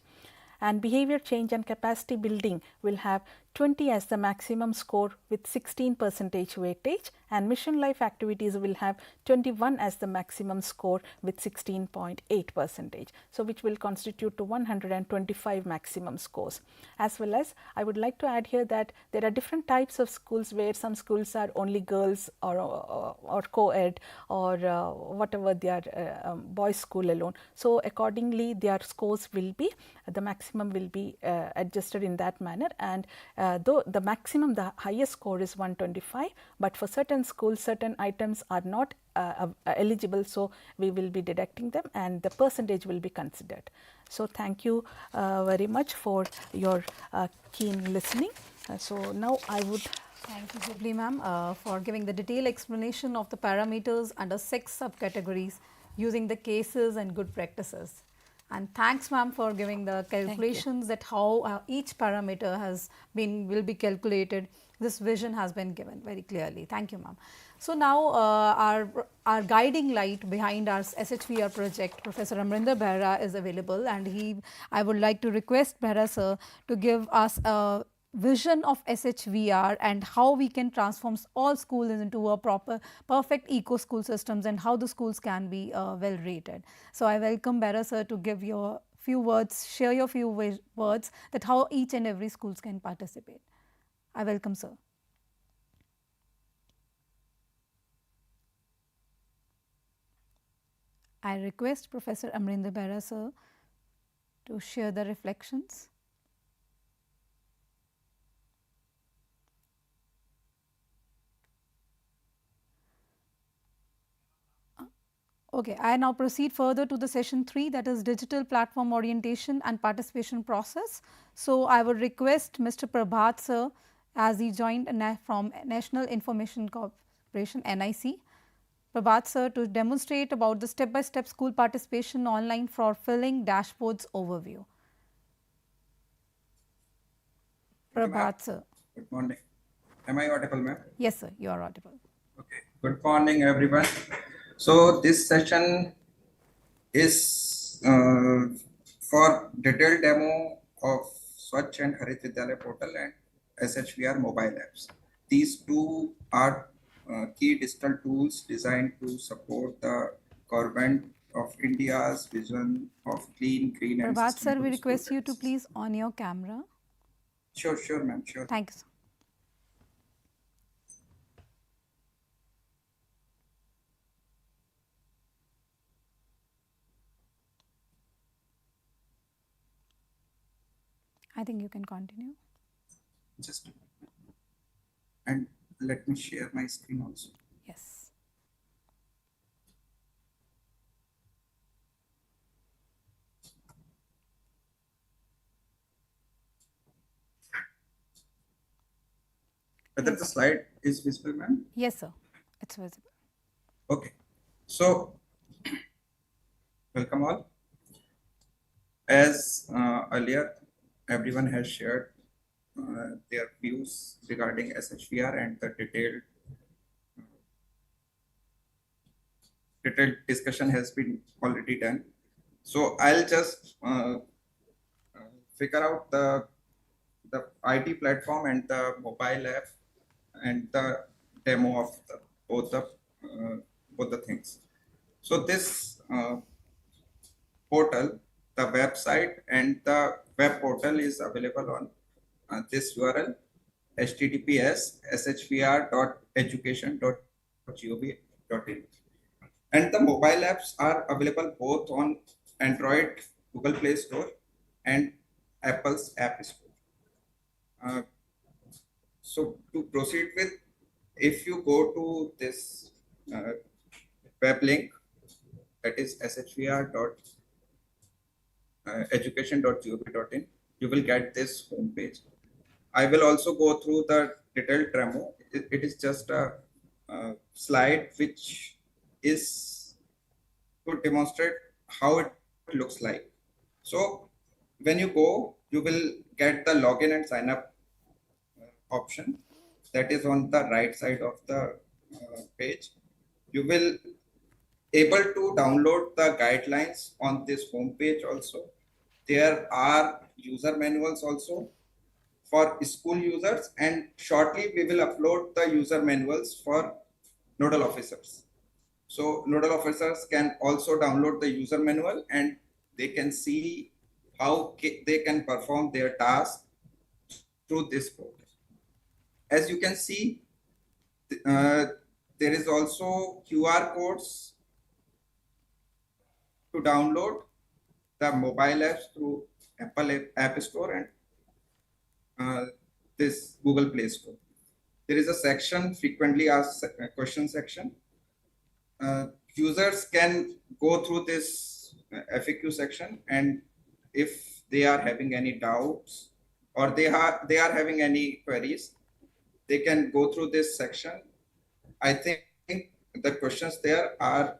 And behavior change and capacity building will have 20 as the maximum score with 16% weightage, and mission life activities will have 21 as the maximum score with 16.8%. So which will constitute to 125 maximum scores. As well as I would like to add here that there are different types of schools, where some schools are only girls or co-ed or whatever they are, boys school alone. So accordingly their scores will be, the maximum will be adjusted in that manner, and though the maximum, the highest score is 125, but for certain schools certain items are not eligible, so we will be deducting them and the percentage will be considered. So thank you very much for your keen listening. So now I would Thank you, Jubilee ma'am, for giving the detailed explanation of the parameters under 6 subcategories using the cases and good practices. And thanks, ma'am, for giving the calculations that how each parameter will be calculated. This vision has been given very clearly. Thank you, ma'am. So now our guiding light behind our SHVR project, Professor Amrinder Behra, is available, and I would like to request Behra sir to give us a vision of SHVR and how we can transform all schools into a perfect eco school systems, and how the schools can be well rated. So I welcome Behra sir to give your few words, share your few words that how each and every schools can participate. I welcome sir. I request Professor Amrinder Behra sir to share the reflections. Okay, I now proceed further to the session 3, that is digital platform orientation and participation process. So I would request Mr. Prabhat sir, as he joined from National Information Corporation NIC, Prabhat sir, to demonstrate about the step-by-step school participation online for filling dashboards overview. Prabhat sir. Good morning. Am I audible, ma'am? Yes sir, you are audible. Okay. Good morning, everyone. So this session is for detailed demo of Swachh and Harit Vidyalaya portal and SHVR mobile apps. These two are key digital tools designed to support the government of India's vision of clean, green, and Prabhat sir, sustainable we request school you to practices. please on your camera. Sure, ma'am, sure. Thank you, sir. I think you can continue. Just a minute. And let me share my screen also. Yes. Whether the slide is visible, ma'am? Yes, sir. It's visible. Okay. So, welcome all. As earlier, everyone has shared their views regarding SHVR and the detailed discussion has been already done. So I'll just figure out the IT platform and the mobile app and the demo of both the things. So this portal, the website and the web portal is available on this URL, https://shvr.education.gov.in. And the mobile apps are available both on Android Google Play Store and Apple's App Store. So to proceed with, if you go to this web link, that is shvr.education.gov.in, you will get this home page. I will also go through the detailed demo. It is just a slide which is to demonstrate how it looks like. So when you go, you will get the login and sign up option that is on the right side of the page. You will able to download the guidelines on this home page also. There are user manuals also for school users, and shortly we will upload the user manuals for nodal officers. So nodal officers can also download the user manual and they can see how they can perform their task through this portal. As you can see, there is also QR codes to download the mobile apps through Apple App Store and this Google Play Store. There is a section, frequently asked question section. Users can go through this FAQ section, and if they are having any doubts or they are having any queries, they can go through this section. I think the questions there are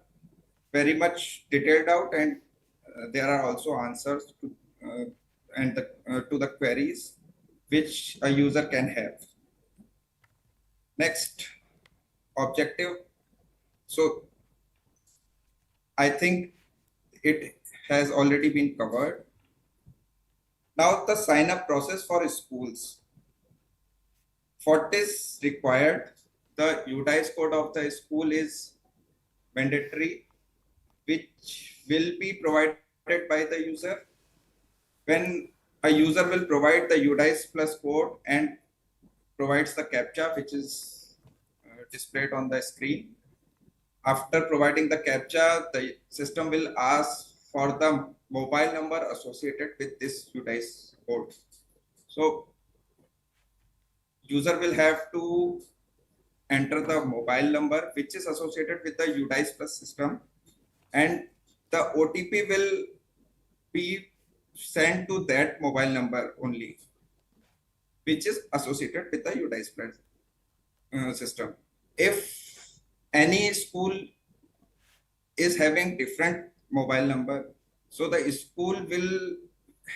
very much detailed out, and there are also answers to, to the queries which a user can have. Next, objective. So I think it has already been covered. Now the sign up process for schools. For this required, the UDICE code of the school is mandatory, which will be provided by the user. When a user will provide the UDICE plus code and provides the CAPTCHA, which is displayed on the screen. After providing the CAPTCHA, the system will ask for the mobile number associated with this UDICE code. So user will have to enter the mobile number which is associated with the UDICE plus system, and the OTP will be sent to that mobile number only, which is associated with the UDICE plus system. If any school is having different mobile number, so the school will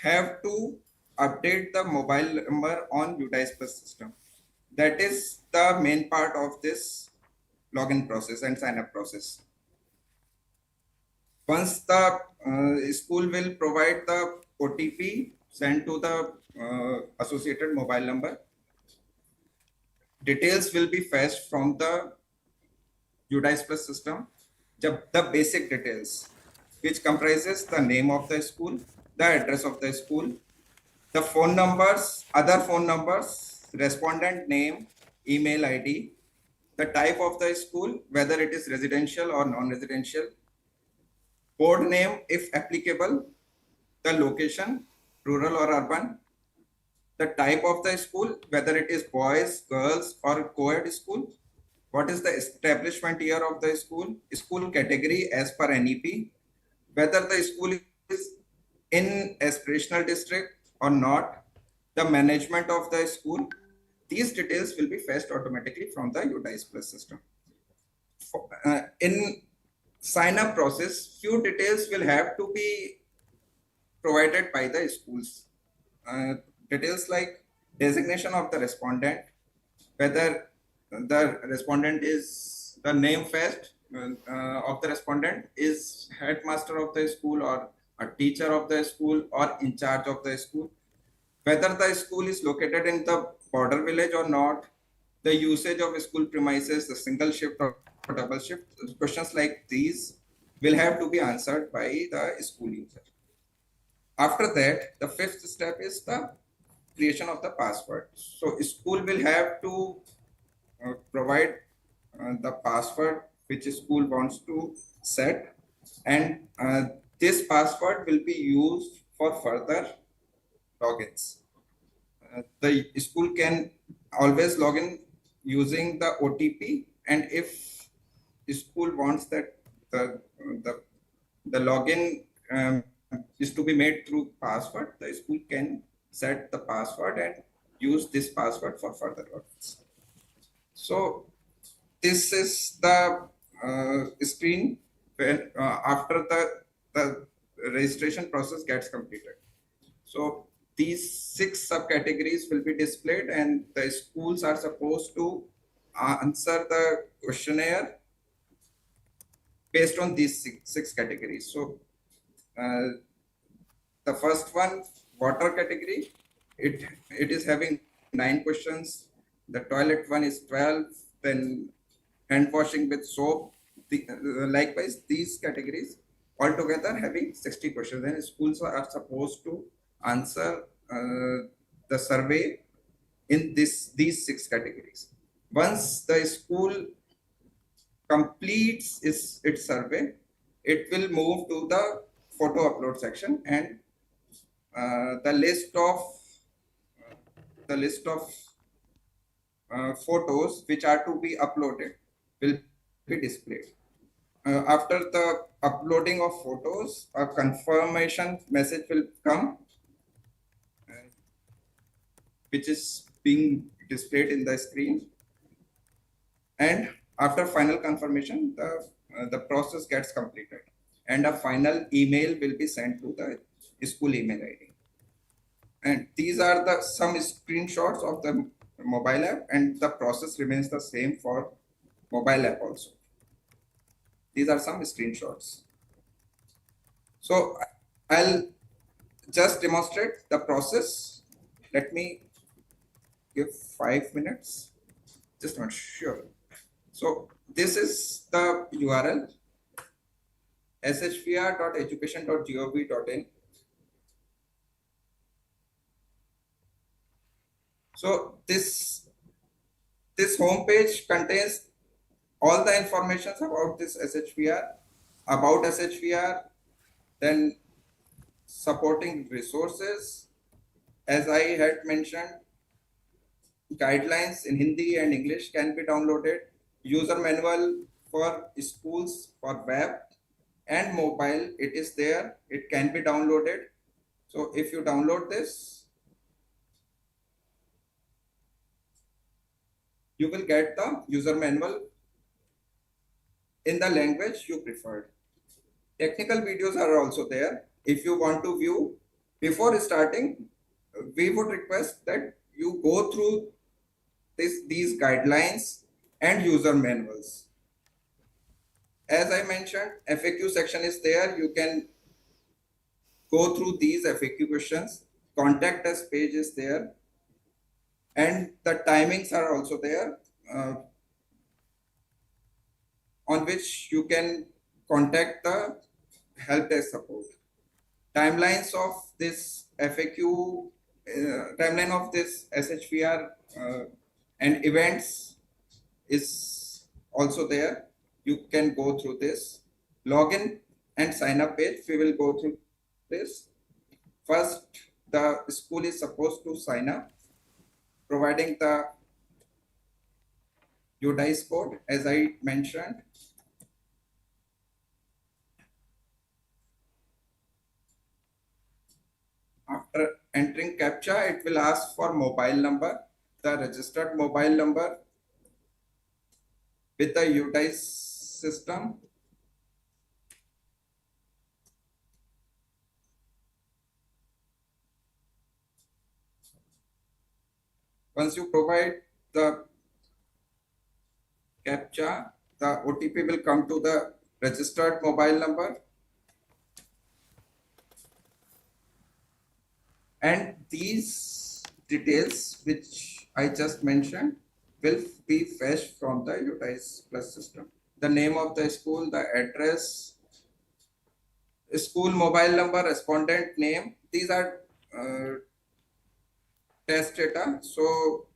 have to update the mobile number on UDICE plus system. That is the main part of this login process and sign up process. Once the school will provide the OTP sent to the associated mobile number, details will be fetched from the UDICE plus system, the basic details, which comprises the name of the school, the address of the school, the phone numbers, other phone numbers, respondent name, email ID, the type of the school, whether it is residential or non-residential, board name if applicable, the location, rural or urban, the type of the school, whether it is boys, girls, or co-ed school, what is the establishment year of the school category as per NEP, whether the school is in aspirational district or not, the management of the school. These details will be fetched automatically from the UDICE plus system. In sign up process, few details will have to be provided by the schools. Details like designation of the respondent, whether the respondent is the name first of the respondent is headmaster of the school or a teacher of the school or in charge of the school, whether the school is located in the border village or not, the usage of school premises, the single shift or double shift. Questions like these will have to be answered by the school user. After that, the fifth step is the creation of the password. So school will have to provide the password which school wants to set, and this password will be used for further logins. The school can always log in using the OTP, and if school wants that the login is to be made through password, the school can set the password and use this password for further logins. So this is the screen when after the registration process gets completed. So these 6 subcategories will be displayed, and the schools are supposed to answer the questionnaire based on these six categories. So the first one, water category, it is having 9 questions. The toilet one is 12, then hand washing with soap. Likewise, these categories altogether having 60 questions. Then schools are supposed to answer the survey in these 6 categories. Once the school completes its survey, it will move to the photo upload section, and the list of photos which are to be uploaded will be displayed. After the uploading of photos, a confirmation message will come, which is being displayed in the screen. And after final confirmation, the process gets completed, and a final email will be sent to the school email ID. And these are the some screenshots of the mobile app, and the process remains the same for mobile app also. These are some screenshots. So I'll just demonstrate the process. Let me give 5 minutes. Just not sure. So this is the URL shvr.education.gov.in. So this homepage contains all the information about this SHVR, about SHVR, then supporting resources. As I had mentioned, guidelines in Hindi and English can be downloaded. User manual for schools for web and mobile, it is there. It can be downloaded. So if you download this, you will get the user manual in the language you preferred. Technical videos are also there. If you want to view, before starting, we would request that you go through these guidelines and user manuals. As I mentioned, FAQ section is there. You can go through these FAQ questions. Contact us page is there. And the timings are also there, on which you can contact the help desk support. Timelines of this FAQ, timeline of this SHVR and events is also there. You can go through this. Login and sign up page, we will go through this. First, the school is supposed to sign up, providing the UDICE code, as I mentioned. After entering CAPTCHA, it will ask for mobile number, the registered mobile number with the UDICE system. Once you provide the CAPTCHA, the OTP will come to the registered mobile number. And these details which I just mentioned will be fetched from the UDICE Plus system. The name of the school, the address, school mobile number, respondent name, these are test data. So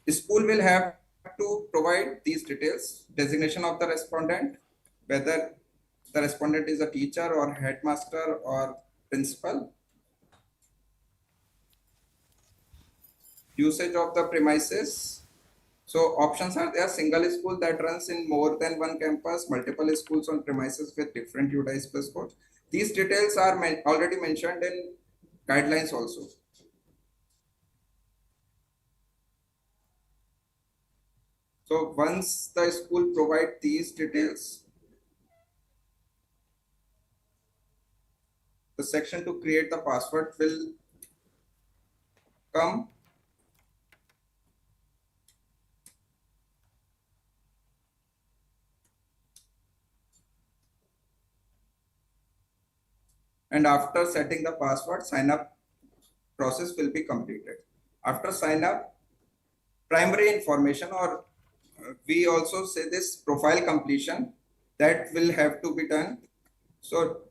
school will have to provide these details, designation of the respondent, whether the respondent is a teacher or headmaster or principal. Usage of the premises. So options are there: single school that runs in more than one campus, multiple schools on premises with different UDICE plus codes. These details are already mentioned in guidelines also. So once the school provide these details, the section to create the password will come. And after setting the password, sign up process will be completed. After sign up, primary information, or we also say this profile completion, that will have to be done. So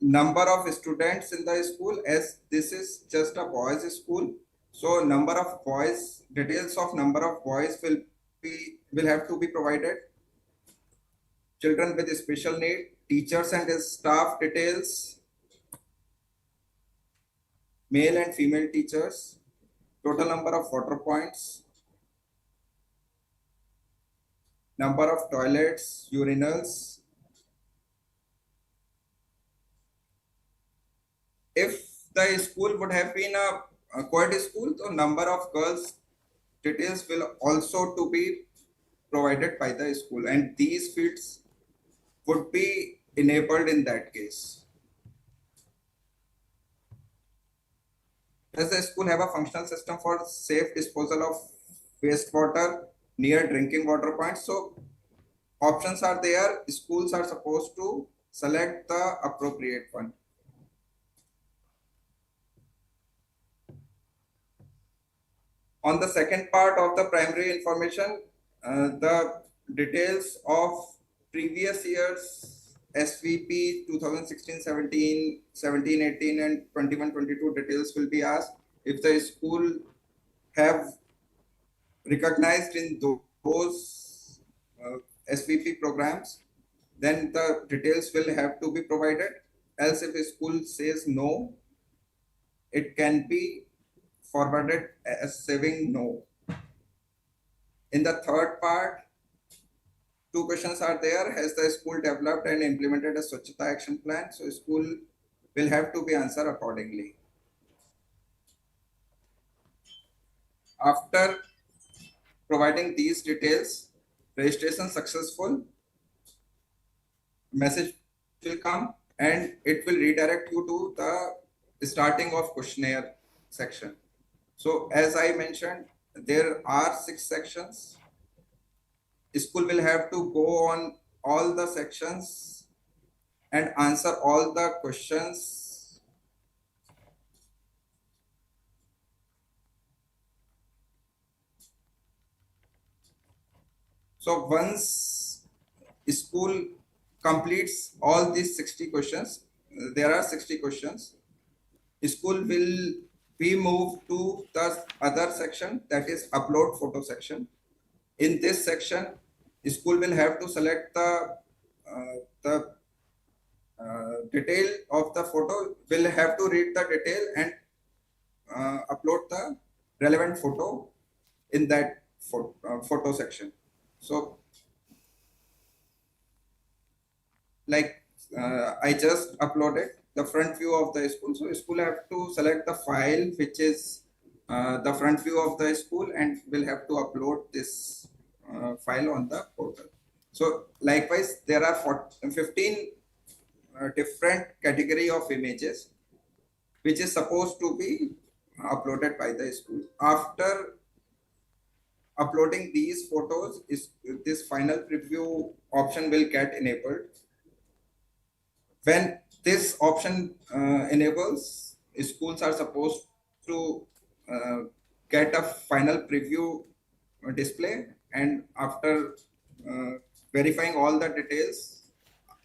number of students in the school, as this is just a boys school, so number of boys, details of number of boys will have to be provided. Children with special need, teachers and staff details, male and female teachers, total number of water points, number of toilets, urinals. If the school would have been a co-ed school, the number of girls details will also to be provided by the school, and these fields would be enabled in that case. Does the school have a functional system for safe disposal of wastewater near drinking water points? So options are there. Schools are supposed to select the appropriate one. On the second part of the primary information, the details of previous years SVP 2016-17, 17-18 and 21-22 details will be asked. If the school have recognized in those SVP programs, then the details will have to be provided. Else if a school says no, it can be forwarded as saving no. In the third part, two questions are there. Has the school developed and implemented a Swachhata action plan? So school will have to be answered accordingly. After providing these details, registration successful, message will come and it will redirect you to the starting of questionnaire section. So as I mentioned, there are 6 sections. School will have to go on all the sections and answer all the questions. So once school completes all these 60 questions, there are 60 questions, school will be moved to the other section, that is upload photo section. In this section, school will have to select the detail of the photo, will have to read the detail and upload the relevant photo in that photo section. So like I just uploaded the front view of the school. So school have to select the file which is the front view of the school and will have to upload this file on the portal. So likewise, there are 15 different category of images which is supposed to be uploaded by the school. After uploading these photos, this final preview option will get enabled. When this option enables, schools are supposed to get a final preview display, and after verifying all the details,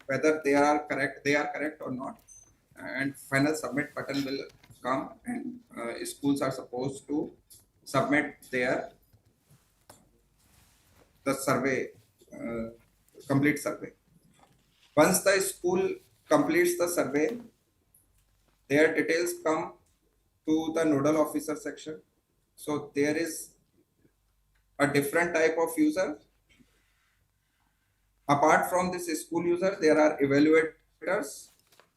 whether they are correct or not, and final submit button will come, and schools are supposed to submit the survey, complete survey. Once the school completes the survey, their details come to the nodal officer section. So there is a different type of user. Apart from this school user, there are evaluators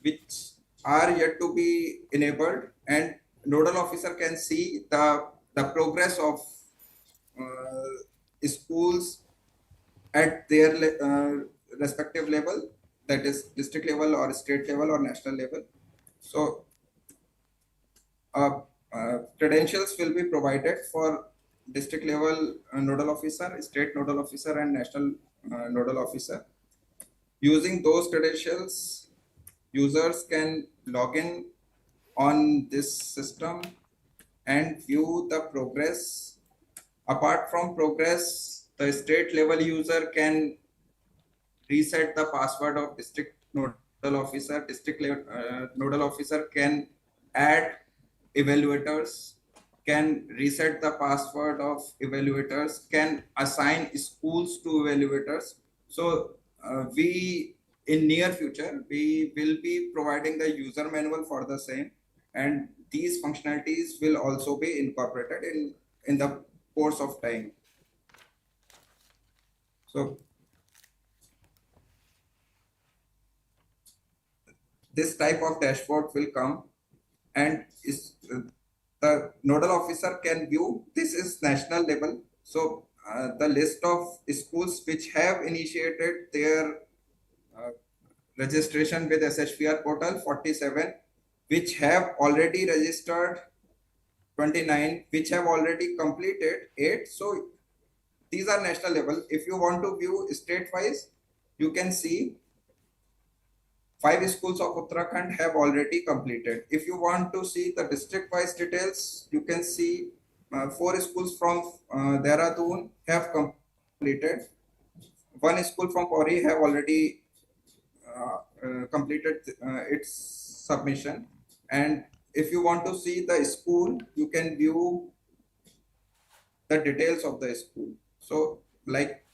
which are yet to be enabled, and nodal officer can see the progress of schools at their respective level, that is district level or state level or national level. So credentials will be provided for district level nodal officer, state nodal officer and national nodal officer. Using those credentials, users can log in on this system and view the progress. Apart from progress, the state level user can reset the password of district nodal officer. District level nodal officer can add evaluators, can reset the password of evaluators, can assign schools to evaluators. So we in near future, we will be providing the user manual for the same, and these functionalities will also be incorporated in the course of time. So this type of dashboard will come and the nodal officer can view this is national level. So the list of schools which have initiated their registration with SHVR portal 47, which have already registered 29, which have already completed 8. So these are national level. If you want to view state wise, you can see 5 schools of Uttarakhand have already completed. If you want to see the district wise details, you can see 4 schools from Dehradun have completed. 1 school from Pauri have already completed its submission. And if you want to see the school, you can view the details of the school. So like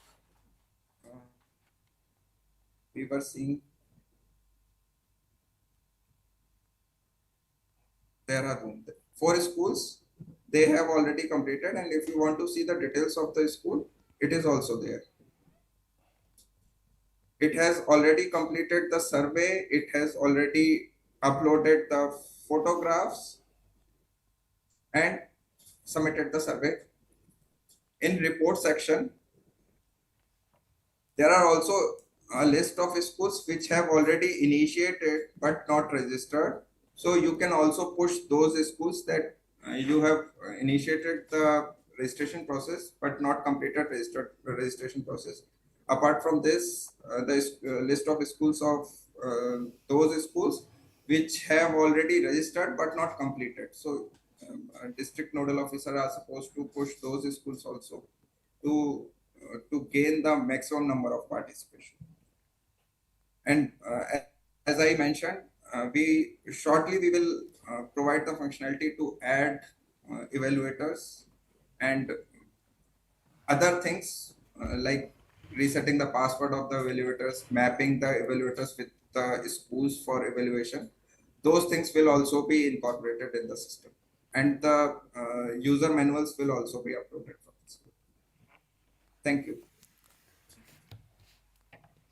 we were seeing Dehradun, 4 schools they have already completed, and if you want to see the details of the school, it is also there. It has already completed the survey, it has already uploaded the photographs and submitted the survey. In report section, there are also a list of schools which have already initiated but not registered. So you can also push those schools that you have initiated the registration process but not completed registration process. Apart from this, the list of schools of those schools which have already registered but not completed. So district nodal officer are supposed to push those schools also to gain the maximum number of participation. And as I mentioned, we will provide the functionality to add evaluators and other things like resetting the password of the evaluators, mapping the evaluators with the schools for evaluation. Those things will also be incorporated in the system, and the user manuals will also be uploaded for this. Thank you.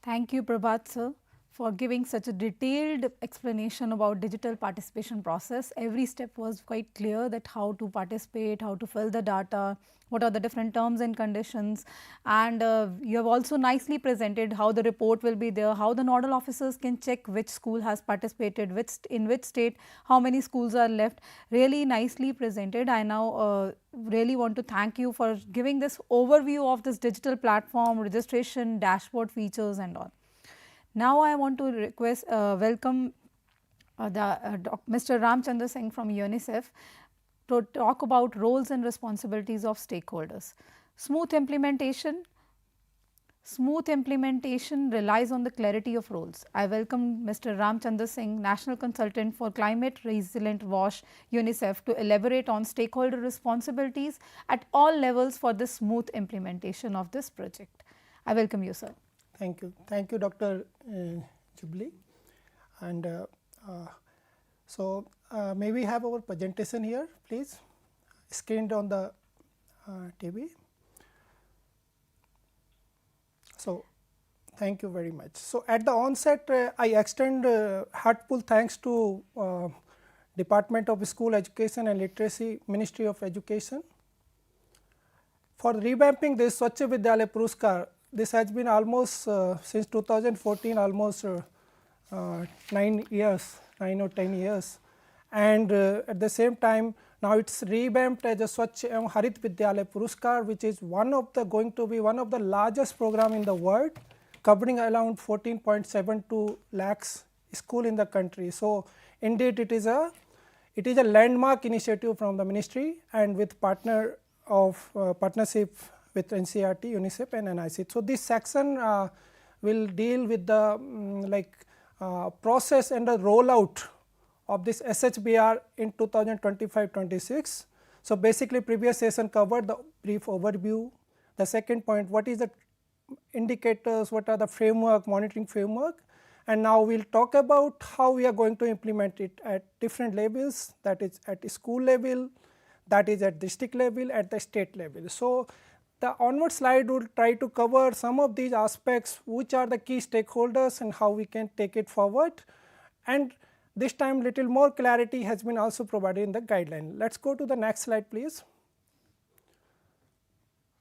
Thank you, Prabhat sir, for giving such a detailed explanation about digital participation process. Every step was quite clear that how to participate, how to fill the data, what are the different terms and conditions, and you have also nicely presented how the report will be there, how the nodal officers can check which school has participated, in which state, how many schools are left. Really nicely presented. I now really want to thank you for giving this overview of this digital platform, registration, dashboard features and all. Now I want to request, welcome Mr. Ramchandra Singh from UNICEF to talk about roles and responsibilities of stakeholders. Smooth implementation relies on the clarity of roles. I welcome Mr. Ramchandra Singh, National Consultant for Climate Resilient WASH, UNICEF, to elaborate on stakeholder responsibilities at all levels for the smooth implementation of this project. I welcome you, sir. Thank you, Dr. Jubilee. And may we have our presentation here, please, screened on the TV. So, thank you very much. So, at the onset, I extend heartfelt thanks to Department of School Education and Literacy, Ministry of Education, for revamping this Swachh Vidyalaya Puruskar. This has been almost since 2014, almost 9 or 10 years, and at the same time now it's revamped as a Swachh Evam Harit Vidyalaya Puruskar, which is going to be one of the largest program in the world, covering around 14.72 lakhs school in the country. So indeed it is a landmark initiative from the ministry and with partnership with NCERT, UNICEF and NIC. So this section will deal with the process and the rollout of this SHVR in 2025-26. So basically previous session covered the brief overview. The second point, what is the indicators, what are the framework, monitoring framework, and now we will talk about how we are going to implement it at different levels, that is at school level, that is at district level, at the state level. So the onward slide will try to cover some of these aspects, which are the key stakeholders and how we can take it forward. And this time little more clarity has been also provided in the guideline. Let us go to the next slide please.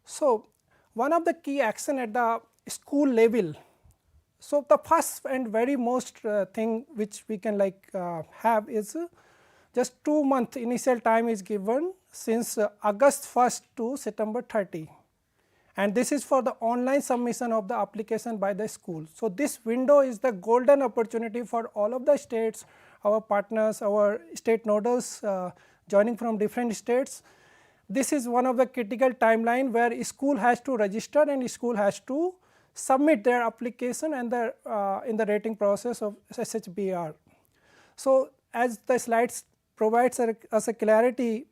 So, one of the key action at the school level. So, the first and very most thing which we can have is just 2 month initial time is given since August 1st to September 30, and this is for the online submission of the application by the school. So, this window is the golden opportunity for all of the states, our partners, our state nodals joining from different states. This is one of the critical timeline where school has to register and school has to submit their application and in the rating process of SHVR. So, as the slides provides us a clarity,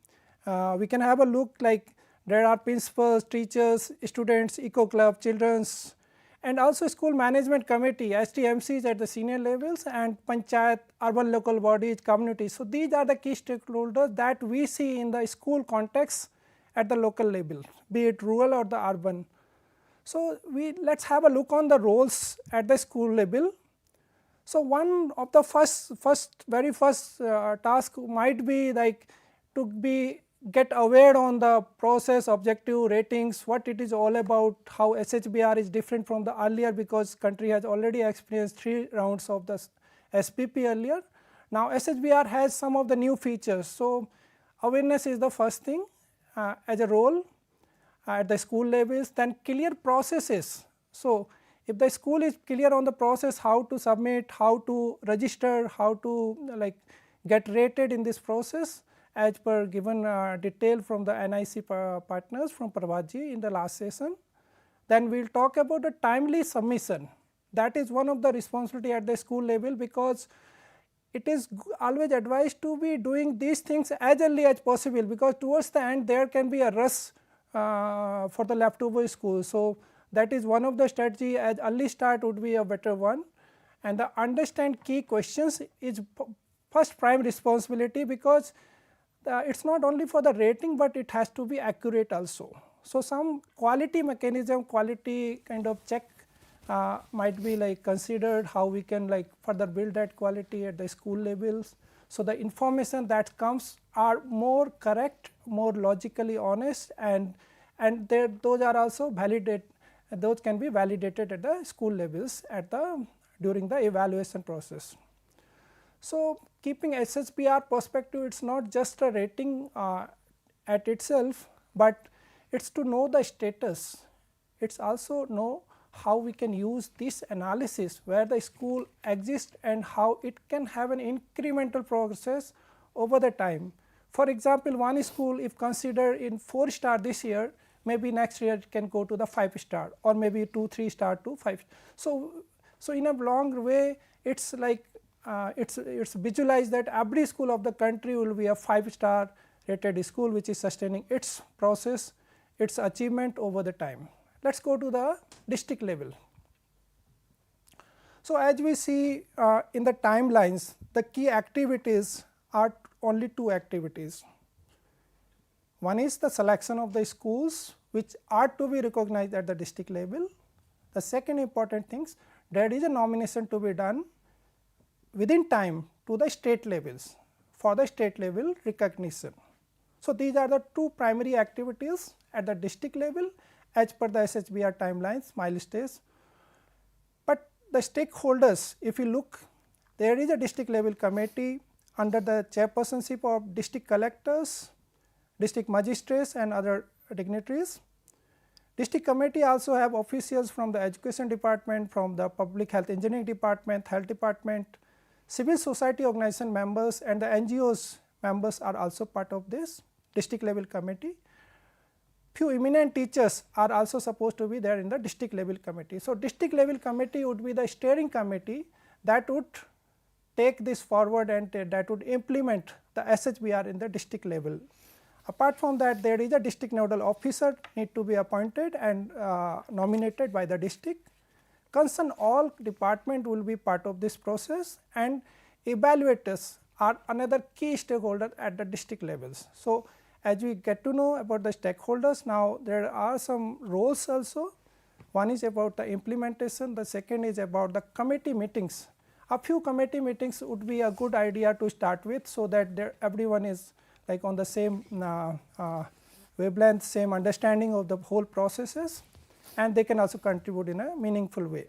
we can have a look like there are principals, teachers, students, eco club, children's, and also school management committee, STMCs at the senior levels, and panchayat, urban local bodies, communities. So, these are the key stakeholders that we see in the school context at the local level, be it rural or the urban. So, let us have a look on the roles at the school level. So, one of the very first task might be like to get aware on the process, objective, ratings, what it is all about, how SHVR is different from the earlier, because country has already experienced 3 rounds of the SPP earlier. Now, SHVR has some of the new features. So, awareness is the first thing as a role at the school levels, then clear processes. So, if the school is clear on the process, how to submit, how to register, how to get rated in this process as per given detail from the NIC partners from Parvati in the last session. Then we will talk about the timely submission. That is one of the responsibility at the school level, because it is always advised to be doing these things as early as possible, because towards the end there can be a rush for the leftover school. So, that is one of the strategy, as early start would be a better one, and the understand key questions is first prime responsibility, because it is not only for the rating, but it has to be accurate also. So, some quality mechanism, quality kind of check might be considered, how we can further build that quality at the school levels. So, the information that comes are more correct, more logically honest, and those are also validated. Those can be validated at the school levels during the evaluation process. So, keeping SHVR perspective, it is not just a rating at itself, but it is to know the status. It is also know how we can use this analysis where the school exists and how it can have an incremental process over the time. For example, one school if considered in 4-star this year, maybe next year it can go to the 5-star, or maybe 2-3 star to 5. So, in a long way it's it's visualized that every school of the country will be a 5-star rated school which is sustaining its process, its achievement over the time. Let us go to the district level. So, as we see in the timelines, the key activities are only 2 activities. One is the selection of the schools which are to be recognized at the district level. The second important thing, there is a nomination to be done within time to the state levels for the state level recognition. So, these are the 2 primary activities at the district level as per the SHVR timelines, milestones. But the stakeholders, if you look, there is a district level committee under the chairpersonship of district collectors, district magistrates and other dignitaries. District committee also have officials from the education department, from the public health engineering department, health department, civil society organization members, and the NGOs members are also part of this district level committee. Few eminent teachers are also supposed to be there in the district level committee. So, district level committee would be the steering committee that would take this forward and that would implement the SHVR in the district level. Apart from that, there is a district nodal officer need to be appointed and nominated by the district. Concerned all department will be part of this process, and evaluators are another key stakeholder at the district levels. So, as we get to know about the stakeholders, now there are some roles also. One is about the implementation, the second is about the committee meetings. A few committee meetings would be a good idea to start with, so that everyone is like on the same wavelength, same understanding of the whole processes, and they can also contribute in a meaningful way.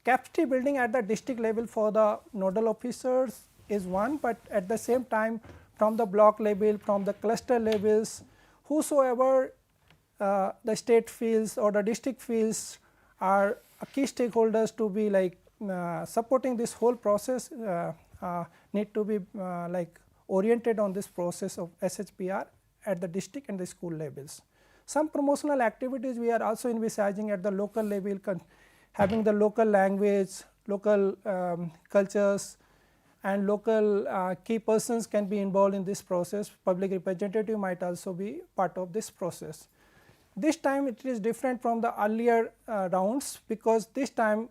Capacity building at the district level for the nodal officers is one, but at the same time from the block level, from the cluster levels, whosoever the state feels or the district feels are key stakeholders to be like supporting this whole process need to be like oriented on this process of SHVR at the district and the school levels. Some promotional activities we are also envisaging at the local level, having the local language, local cultures, and local key persons can be involved in this process. Public representative might also be part of this process. This time it is different from the earlier rounds, because this time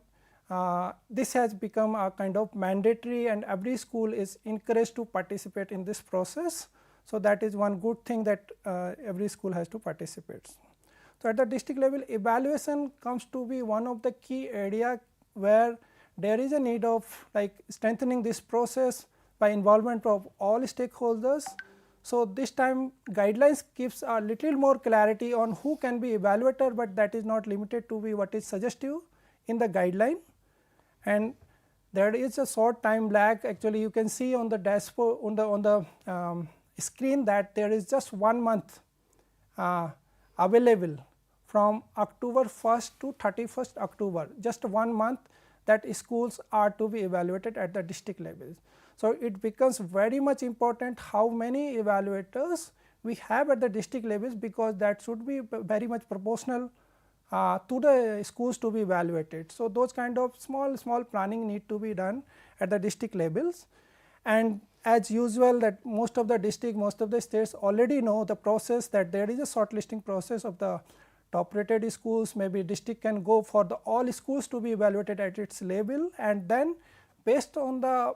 this has become a kind of mandatory, and every school is encouraged to participate in this process. So, that is one good thing, that every school has to participate. So, at the district level, evaluation comes to be one of the key area where there is a need of like strengthening this process by involvement of all stakeholders. So, this time guidelines gives a little more clarity on who can be evaluator, but that is not limited to be what is suggestive in the guideline. And there is a short time lag. Actually, you can see on the dashboard on the screen that there is just 1 month available from October 1st to 31st October, just 1 month that schools are to be evaluated at the district level. So, it becomes very much important how many evaluators we have at the district levels, because that should be very much proportional to the schools to be evaluated. So, those kind of small planning need to be done at the district levels. And as usual, that most of the district, most of the states already know the process, that there is a shortlisting process of the top rated schools. Maybe district can go for the all schools to be evaluated at its level, and then based on the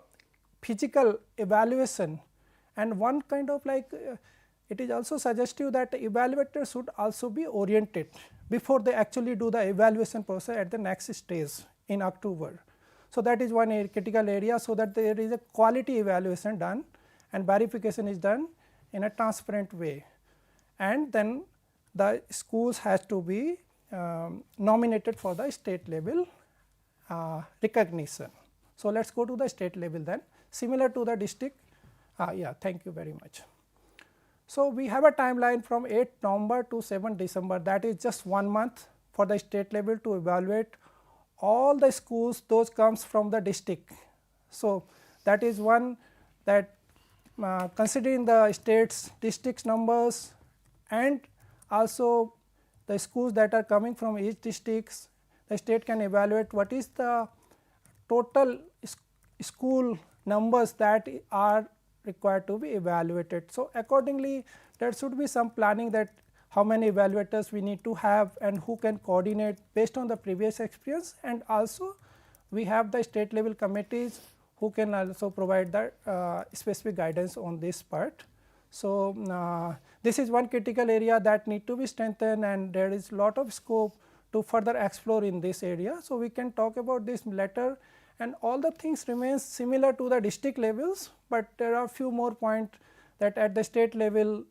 physical evaluation, and one kind of like it is also suggestive that the evaluators should also be oriented before they actually do the evaluation process at the next stage in October. So, that is one critical area, so that there is a quality evaluation done and verification is done in a transparent way, and then the schools has to be nominated for the state level recognition. So, let us go to the state level then, similar to the district. Yeah, thank you very much. So, we have a timeline from 8 November to 7 December, that is just 1 month for the state level to evaluate all the schools, those comes from the district. So, that is one that considering the states districts numbers and also the schools that are coming from each districts, the state can evaluate what is the total school numbers that are required to be evaluated. So, accordingly there should be some planning that how many evaluators we need to have and who can coordinate based on the previous experience, and also we have the state level committees who can also provide the specific guidance on this part. So, this is one critical area that need to be strengthened, and there is lot of scope to further explore in this area. So, we can talk about this later, and all the things remains similar to the district levels, but there are few more points that at the state level,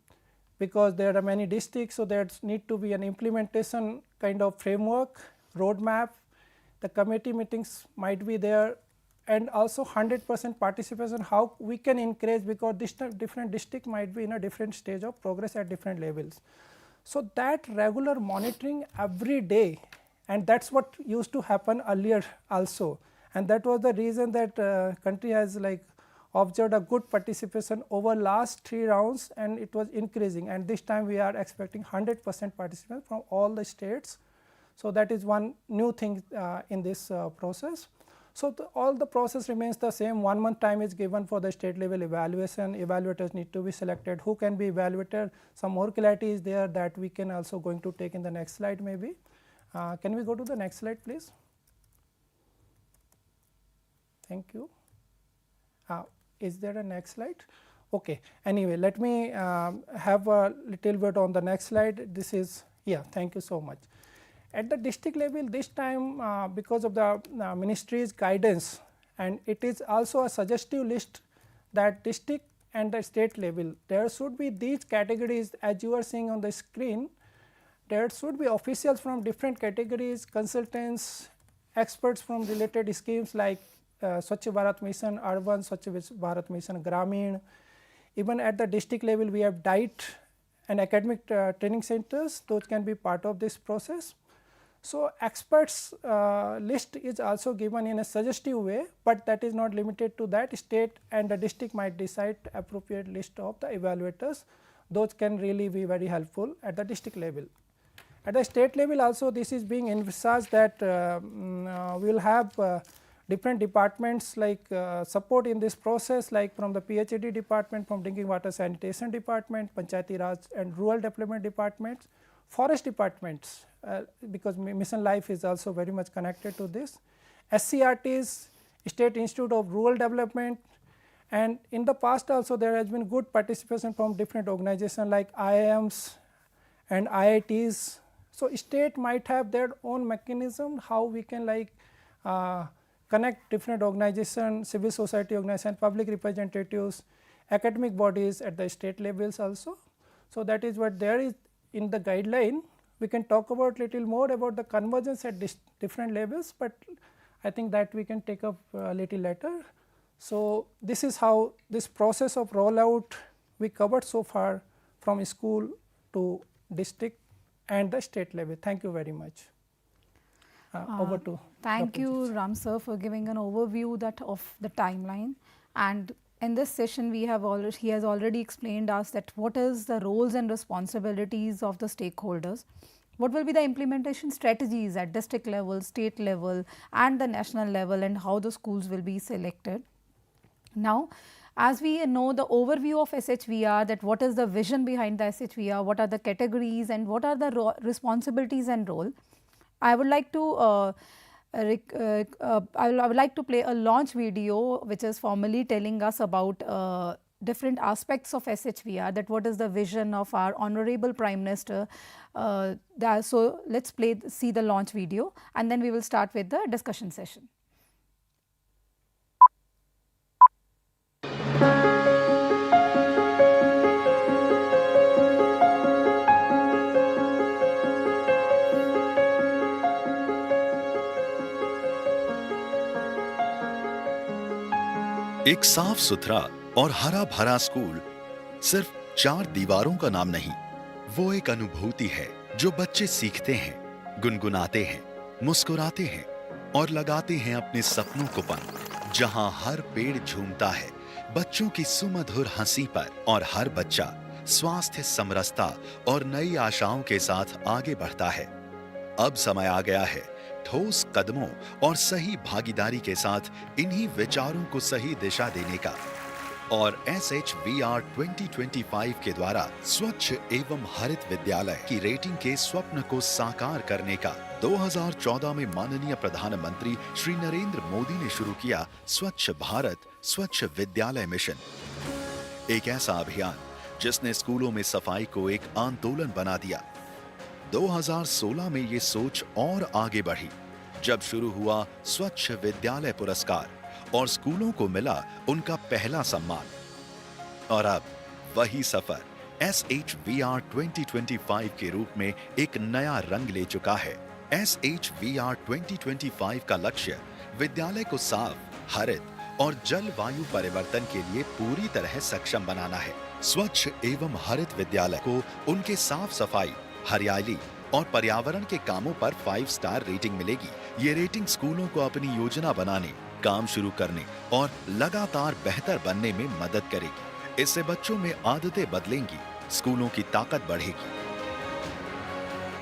because there are many districts. So, there need to be an implementation kind of framework, roadmap, the committee meetings might be there, and also 100% participation, how we can encourage, because this different district might be in a different stage of progress at different levels. So, that regular monitoring every day, and that is what used to happen earlier also, and that was the reason that country has like observed a good participation over last 3 rounds, and it was increasing, and this time we are expecting 100% participation from all the states. So, that is one new thing in this process. So, all the process remains the same. 1 month time is given for the state level evaluation, evaluators need to be selected, who can be evaluated, some more clarity is there that we can also going to take in the next slide maybe. Can we go to the next slide please? Thank you. Is there a next slide? Okay. Anyway, let me have a little bit on the next slide. This is, yeah, thank you so much. At the district level this time, because of the ministry's guidance and it is also a suggestive list that district and the state level there should be these categories as you are seeing on the screen. There should be officials from different categories, consultants, experts from related schemes like Swachh Bharat Mission Urban, Swachh Bharat Mission Gramin. Even at the district level we have diet and academic training centers, those can be part of this process. So, experts list is also given in a suggestive way, but that is not limited to that. State and the district might decide appropriate list of the evaluators. Those can really be very helpful at the district level. At the state level also this is being envisaged that we will have different departments like support in this process, like from the PhD department, from drinking water sanitation department, Panchayati Raj and rural development departments, forest departments because mission life is also very much connected to this, SCRTs, State Institute of Rural Development, and in the past also there has been good participation from different organizations like IIMs and IITs. So, state might have their own mechanism how we can like connect different organizations, civil society organizations, public representatives, academic bodies at the state levels also. So, that is what there is in the guideline. We can talk about little more about the convergence at different levels, but I think that we can take up a little later. So, this is how this process of rollout we covered so far from school to district and the state level. Thank you very much. Over to Thank Dr. you, Ram sir, for giving an overview that of the timeline. And in this session, he has already explained us that what is the roles and responsibilities of the stakeholders, what will be the implementation strategies at district level, state level, and the national level, and how the schools will be selected. Now, as we know the overview of SHVR, that what is the vision behind the SHVR, what are the categories and what are the responsibilities and role, I would like to I would like to play a launch video which is formally telling us about different aspects of SHVR, that what is the vision of our Honorable Prime Minister. So, let us see the launch video and then we will start with the discussion session. एक साफ सुथरा और हरा भरा school सिर्फ 4 दीवारों का नाम नहीं, वो एक अनुभूति है जो बच्चे सीखते हैं, गुनगुनाते हैं, मुस्कुराते हैं और लगाते हैं अपने सपनों को पन, जहां हर पेड़ झूमता है बच्चों की सुमधुर हंसी पर और हर बच्चा स्वास्थ्य, समरसता और नई आशाओं के साथ आगे बढ़ता है। अब समय आ गया है ठोस कदमों और सही भागीदारी के साथ इन्हीं विचारों को सही दिशा देने का, और SHVR 2025 के द्वारा स्वच्छ एवं हरित विद्यालय की रेटिंग के स्वप्न को साकार करने का 2014 में माननीय प्रधानमंत्री श्री नरेंद्र मोदी ने शुरू किया स्वच्छ भारत स्वच्छ विद्यालय मिशन। एक ऐसा अभियान जिसने स्कूलों में सफाई को एक आंदोलन बना दिया। 2016 में ये सोच और आगे बढ़ी जब शुरू हुआ स्वच्छ विद्यालय पुरस्कार और स्कूलों को मिला उनका पहला सम्मान। और अब वही सफर SHVR 2025 के रूप में एक नया रंग ले चुका है। SHVR 2025 का लक्ष्य विद्यालय को साफ, हरित और जलवायु परिवर्तन के लिए पूरी तरह सक्षम बनाना है। स्वच्छ एवं हरित विद्यालय को उनके साफ सफाई, हरियाली और पर्यावरण के कामों पर 5 स्टार रेटिंग मिलेगी। ये रेटिंग स्कूलों को अपनी योजना बनाने, काम शुरू करने और लगातार बेहतर बनने में मदद करेगी। इससे बच्चों में आदतें बदलेंगी, स्कूलों की ताकत बढ़ेगी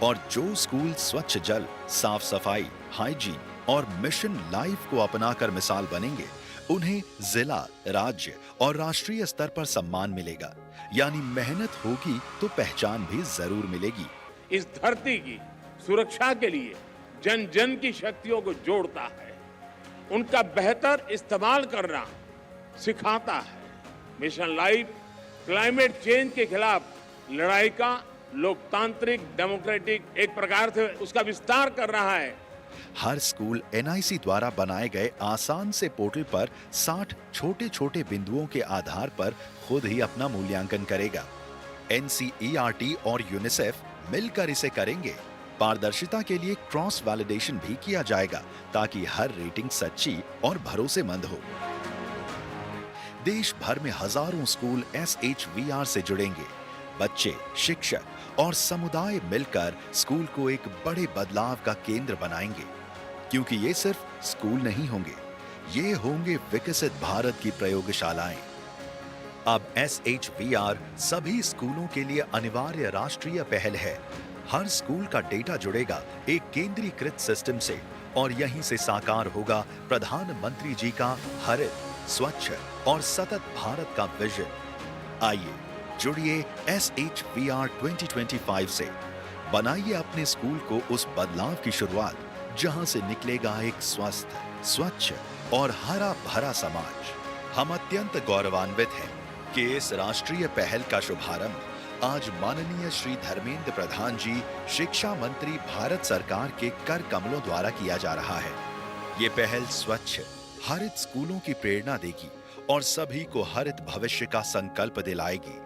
और जो स्कूल स्वच्छ जल, साफ सफाई, हाइजीन और मिशन लाइफ को अपनाकर मिसाल बनेंगे, उन्हें जिला, राज्य और राष्ट्रीय स्तर पर सम्मान मिलेगा। यानी मेहनत होगी तो पहचान भी जरूर मिलेगी। इस धरती की सुरक्षा के लिए जन जन की शक्तियों को जोड़ता है, उनका बेहतर इस्तेमाल करना सिखाता है। मिशन लाइफ क्लाइमेट चेंज के खिलाफ लड़ाई का लोकतांत्रिक, डेमोक्रेटिक एक प्रकार से उसका विस्तार कर रहा है। हर स्कूल NIC द्वारा बनाए गए आसान से पोर्टल पर 60 छोटे-छोटे बिंदुओं के आधार पर खुद ही अपना मूल्यांकन करेगा। NCERT और यूनिसेफ मिलकर इसे करेंगे। पारदर्शिता के लिए क्रॉस वैलिडेशन भी किया जाएगा ताकि हर रेटिंग सच्ची और भरोसेमंद हो। देश भर में हजारों स्कूल SHVR से जुड़ेंगे। बच्चे, शिक्षक और समुदाय मिलकर स्कूल को एक बड़े बदलाव का केंद्र बनाएंगे, क्योंकि ये सिर्फ स्कूल नहीं होंगे, ये होंगे विकसित भारत की प्रयोगशालाएं। अब SHVR सभी स्कूलों के लिए अनिवार्य राष्ट्रीय पहल है। हर स्कूल का डेटा जुड़ेगा एक केंद्रीकृत सिस्टम से और यहीं से साकार होगा प्रधानमंत्री जी का हरित, स्वच्छ और सतत भारत का विजन। आइए जुड़िए SHVR 2025 से। बनाइए अपने स्कूल को उस बदलाव की शुरुआत जहां से निकलेगा एक स्वस्थ, स्वच्छ और हरा भरा समाज। हम अत्यंत गौरवान्वित हैं कि इस राष्ट्रीय पहल का शुभारंभ आज माननीय श्री धर्मेंद्र प्रधान जी, शिक्षा मंत्री, भारत सरकार के कर कमलों द्वारा किया जा रहा है। ये पहल स्वच्छ, हरित स्कूलों की प्रेरणा देगी और सभी को हरित भविष्य का संकल्प दिलाएगी।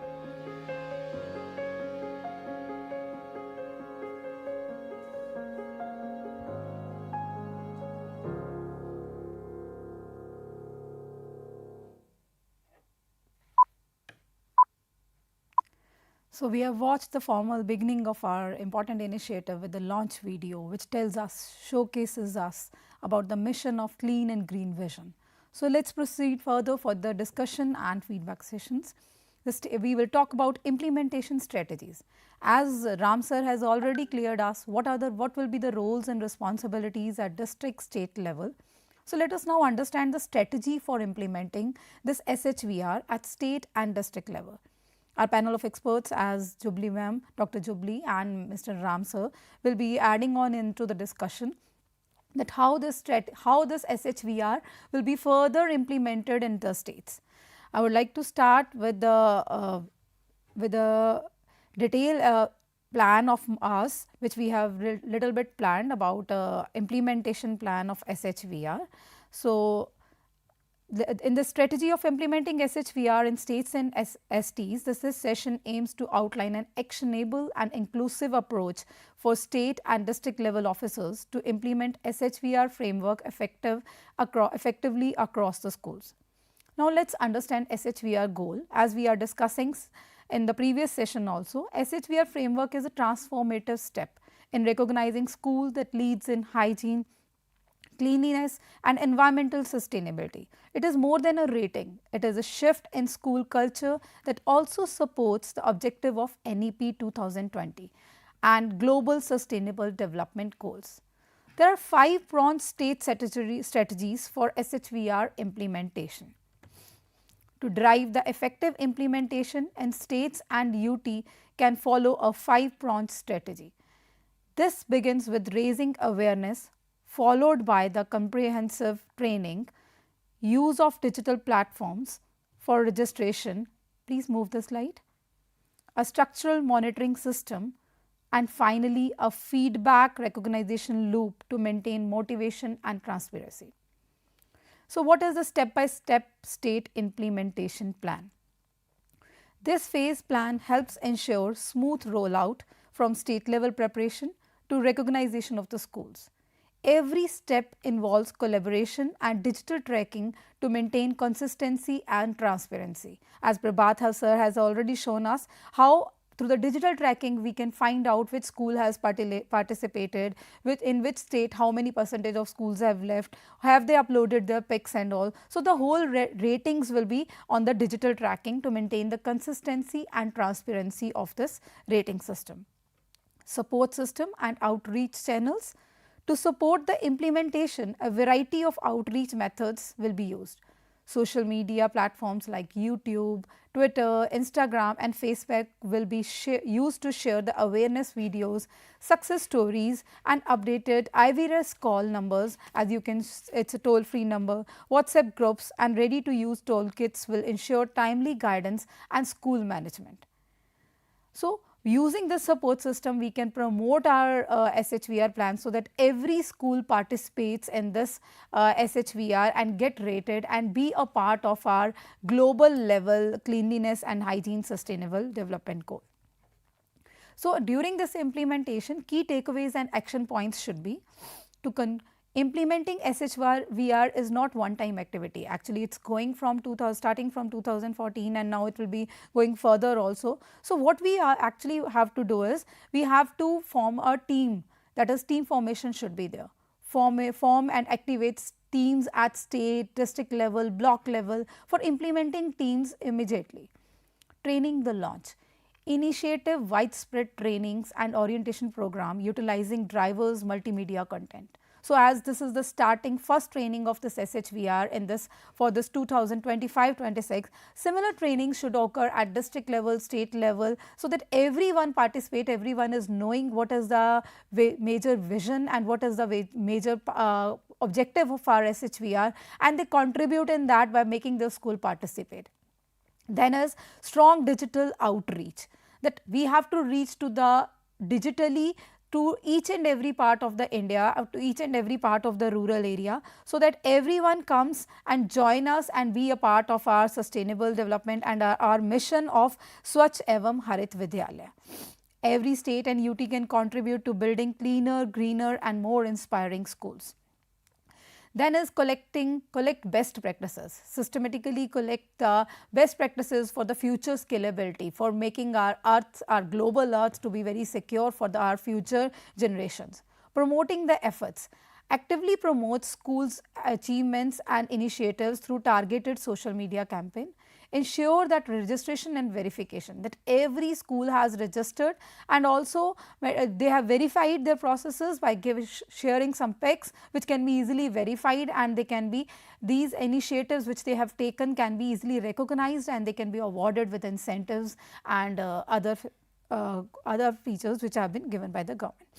So we have watched the formal beginning of our important initiative with the launch video, which tells us, showcases us about the mission of clean and green vision. So let's proceed further for the discussion and feedback sessions. We will talk about implementation strategies. As Ram sir has already cleared us what will be the roles and responsibilities at district state level. So let us now understand the strategy for implementing this SHVR at state and district level. Our panel of experts, as Jubli ma'am, Dr. Jubli and Mr. Ram sir, will be adding on into the discussion that how this SHVR will be further implemented in the states. I would like to start with the detailed plan of us, which we have little bit planned about implementation plan of SHVR. So in the strategy of implementing SHVR in states and STs, this session aims to outline an actionable and inclusive approach for state and district level officers to implement SHVR framework effectively across the schools. Now let's understand SHVR goal. As we are discussing in the previous session also, SHVR framework is a transformative step in recognizing schools that leads in hygiene, cleanliness and environmental sustainability. It is more than a rating, it is a shift in school culture that also supports the objective of NEP 2020 and Global Sustainable Development Goals. There are 5-pronged state strategies for SHVR implementation. To drive the effective implementation, and states and UT can follow a 5-pronged strategy. This begins with raising awareness, followed by the comprehensive training, use of digital platforms for registration, please move the slide, a structural monitoring system, and finally a feedback recognition loop to maintain motivation and transparency. So what is the step-by-step state implementation plan? This phase plan helps ensure smooth rollout from state level preparation to recognition of the schools. Every step involves collaboration and digital tracking to maintain consistency and transparency. As Prabhat sir has already shown us how through the digital tracking we can find out which school has participated, in which state how many percentage of schools have left, have they uploaded their pics and all. So the whole ratings will be on the digital tracking to maintain the consistency and transparency of this rating system. Support system and outreach channels. To support the implementation, a variety of outreach methods will be used. Social media platforms like YouTube, Twitter, Instagram and Facebook will be used to share the awareness videos, success stories and updated IVRS call numbers. As you can, it's a toll-free number. WhatsApp groups and ready-to-use toolkits will ensure timely guidance and school management. So Using this support system, we can promote our SHVR plan so that every school participates in this SHVR and get rated and be a part of our global level cleanliness and hygiene sustainable development goal. So, during this implementation, key takeaways and action points should be to implementing SHVR is not one time activity. Actually, it's going from starting from 2014 and now it will be going further also. So, what we actually have to do is we have to form a team, that is team formation should be there. Form and activate teams at state, district level, block level for implementing teams immediately. Training the launch. Initiative widespread trainings and orientation program utilizing drivers multimedia content. So, as this is the starting first training of this SHVR in this for this 2025-26, similar training should occur at district level, state level, so that everyone participate, everyone is knowing what is the major vision and what is the major objective of our SHVR, and they contribute in that by making the school participate. Then is strong digital outreach, that we have to reach to the digitally to each and every part of the India, to each and every part of the rural area, so that everyone comes and join us and be a part of our sustainable development and our mission of Swachh Evam Harit Vidyalaya. Every state and UT can contribute to building cleaner, greener and more inspiring schools. Then is collect best practices, systematically collect best practices for the future scalability, for making our earth, our global earth to be very secure for our future generations. Promoting the efforts, actively promote schools' achievements and initiatives through targeted social media campaign. Ensure that registration and verification, that every school has registered and also they have verified their processes by sharing some pics which can be easily verified, and they can be, these initiatives which they have taken can be easily recognized and they can be awarded with incentives and other features which have been given by the government.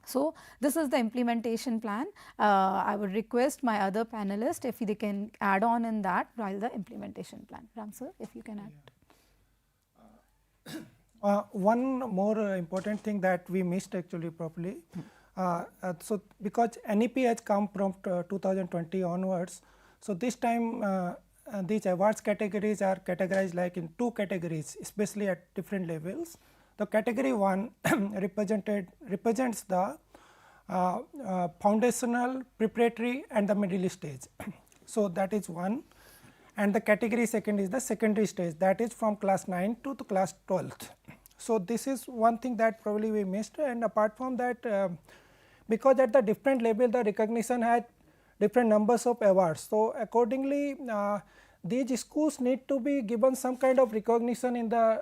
So, this is the implementation plan. I would request my other panelists if they can add on in that while the implementation plan. Ram sir, if you can add. One more important thing that we missed actually properly. So, because NEP has come from 2020 onwards, so this time these awards categories are categorized like in two categories, especially at different levels. The category 1 represents the foundational, preparatory and the middle stage. So, that is one, and the category 2 is the secondary stage, that is from class 9 to the class 12th. So, this is one thing that probably we missed, and apart from that because at the different level the recognition had different numbers of awards. So, accordingly these schools need to be given some kind of recognition in the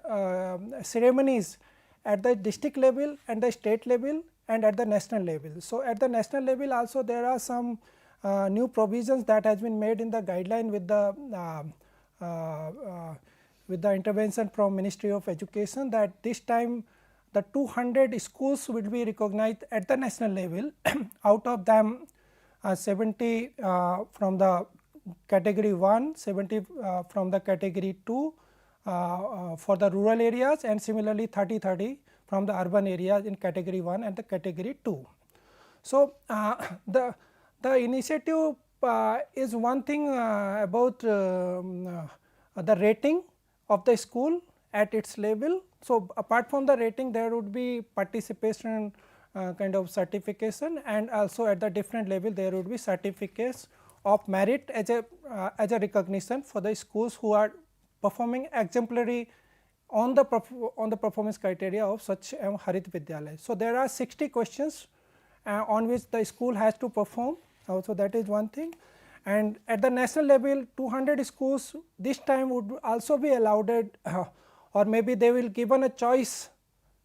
ceremonies at the district level and the state level and at the national level. So, at the national level also there are some new provisions that has been made in the guideline with the intervention from Ministry of Education, that this time the 200 schools will be recognized at the national level. Out of them 70 from the category 1, 70 from the category 2 for the rural areas, and similarly 30 from the urban areas in category 1 and the category 2. So, the initiative is one thing about the rating of the school at its level. So, apart from the rating there would be participation kind of certification, and also at the different level there would be certificates of merit as a recognition for the schools who are performing exemplary on the performance criteria of Swachh Evam Harit Vidyalaya. So, there are 60 questions on which the school has to perform, so that is one thing. And at the national level 200 schools this time would also be allowed or maybe they will given a choice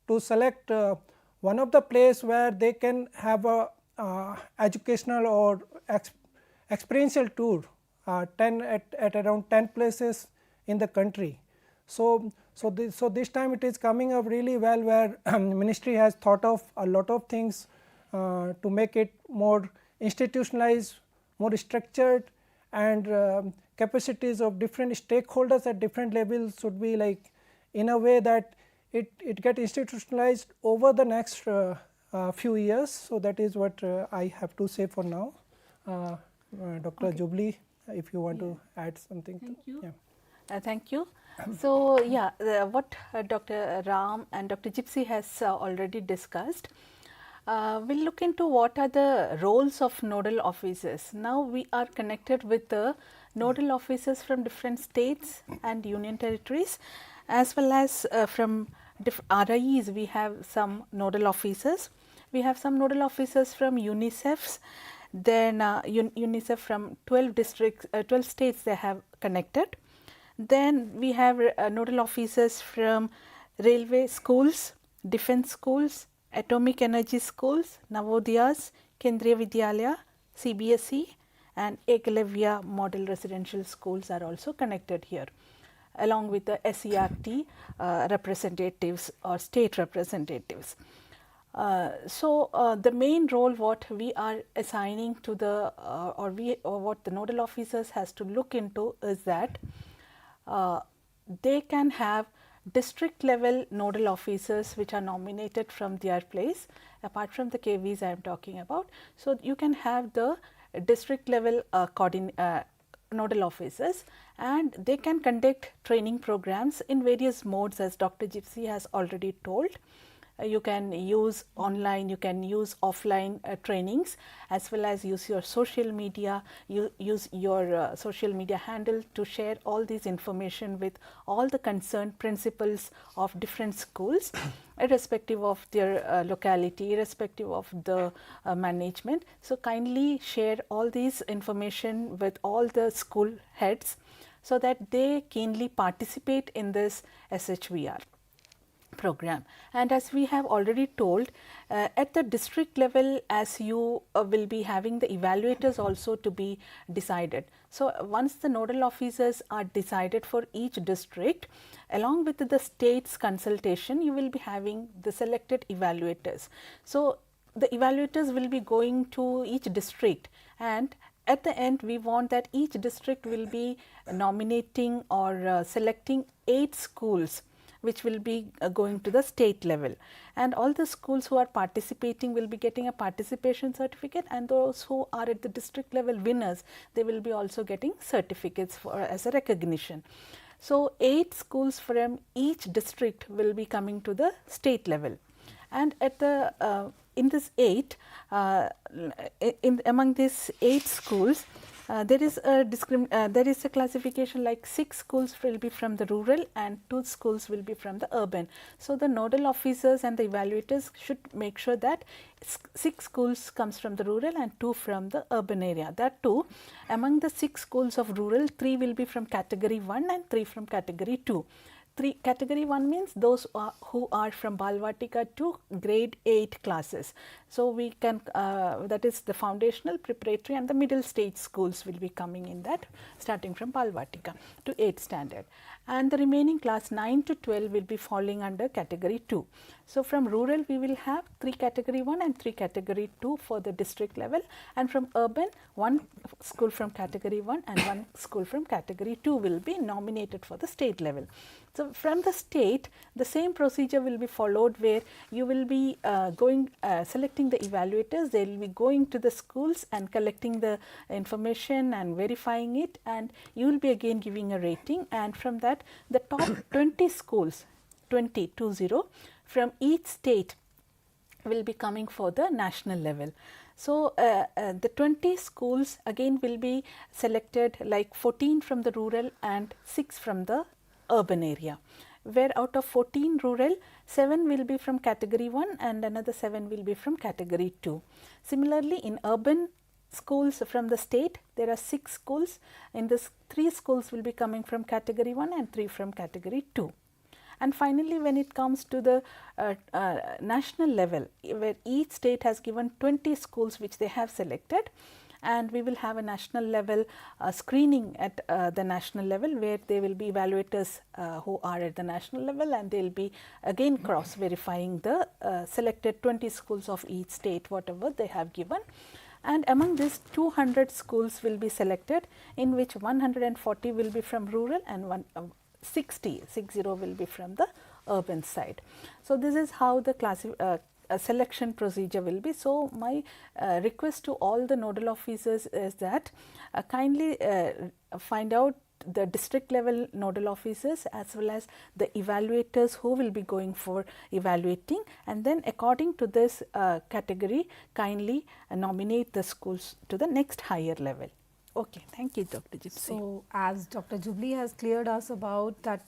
to select one of the place where they can have a educational or experiential tour at around 10 places in the country. So, this time it is coming up really well, where ministry has thought of a lot of things to make it more institutionalized, more structured, and capacities of different stakeholders at different levels should be like in a way that it get institutionalized over the next few years. So that is what I have to say for now. Dr. Jubilee, if you want to add something. Thank you. Yeah. Thank you. So, yeah, what Dr. Ram and Dr. Gypsy has already discussed. We'll look into what are the roles of nodal officers. Now, we are connected with the nodal officers from different states and union territories, as well as from RIEs. We have some nodal officers. We have some nodal officers from UNICEFs. Then UNICEF from 12 districts, 12 states they have connected. Then we have nodal officers from railway schools, defense schools, atomic energy schools, Navodayas, Kendriya Vidyalaya, CBSE and Ekalavya model residential schools are also connected here, along with the SERT representatives or state representatives. The main role what we are assigning to the or what the nodal officers has to look into is that they can have district level nodal officers which are nominated from their place, apart from the KVs I am talking about. So, you can have the district level nodal officers, and they can conduct training programs in various modes, as Dr. Gypsy has already told. You can use online, you can use offline trainings, as well as use your social media, use your social media handle to share all these information with all the concerned principals of different schools, irrespective of their locality, irrespective of the management. So, kindly share all these information with all the school heads, so that they keenly participate in this SHVR program. And as we have already told, at the district level, as you will be having the evaluators also to be decided. So, once the nodal officers are decided for each district, along with the state's consultation, you will be having the selected evaluators. So, the evaluators will be going to each district, and at the end we want that each district will be nominating or selecting 8 schools which will be going to the state level, and all the schools who are participating will be getting a participation certificate, and those who are at the district level winners, they will be also getting certificates for as a recognition. So, 8 schools from each district will be coming to the state level, and at the in this 8 among these 8 schools, there is a classification like 6 schools will be from the rural and 2 schools will be from the urban. So, the nodal officers and the evaluators should make sure that 6 schools comes from the rural and 2 from the urban area. That too, among the 6 schools of rural, 3 will be from category 1 and 3 from category 2. Category 1 means those who are from Balvatika to grade 8 classes. So, we can that is the foundational, preparatory and the middle stage schools will be coming in that, starting from Balvatika to 8th standard, and the remaining class 9 to 12 will be falling under category 2. So, from rural we will have 3 category 1 and 3 category 2 for the district level, and from urban 1 school from category 1 and 1 school from category 2 will be nominated for the state level. So, from the state the same procedure will be followed, where you will be selecting the evaluators, they will be going to the schools and collecting the information and verifying it, and you will be again giving a rating, and from that the top 20 schools 20 from each state will be coming for the national level. So, the 20 schools again will be selected, like 14 from the rural and 6 from the urban area, where out of 14 rural, 7 will be from category 1 and another 7 will be from category 2. Similarly, in urban schools from the state, there are 6 schools. In this, 3 schools will be coming from category 1 and 3 from category 2. And finally, when it comes to the national level, where each state has given 20 schools which they have selected, and we will have a national level screening at the national level, where there will be evaluators who are at the national level, and they will be again cross verifying the selected 20 schools of each state, whatever they have given. And among these, 200 schools will be selected, in which 140 will be from rural and 60 will be from the urban side. So, this is how the selection procedure will be. So, my request to all the nodal officers is that kindly find out the district level nodal officers as well as the evaluators who will be going for evaluating, and then according to this category kindly nominate the schools to the next higher level. Okay, thank you, Dr. Gypsy. So, as Dr. Jubilee has cleared us about that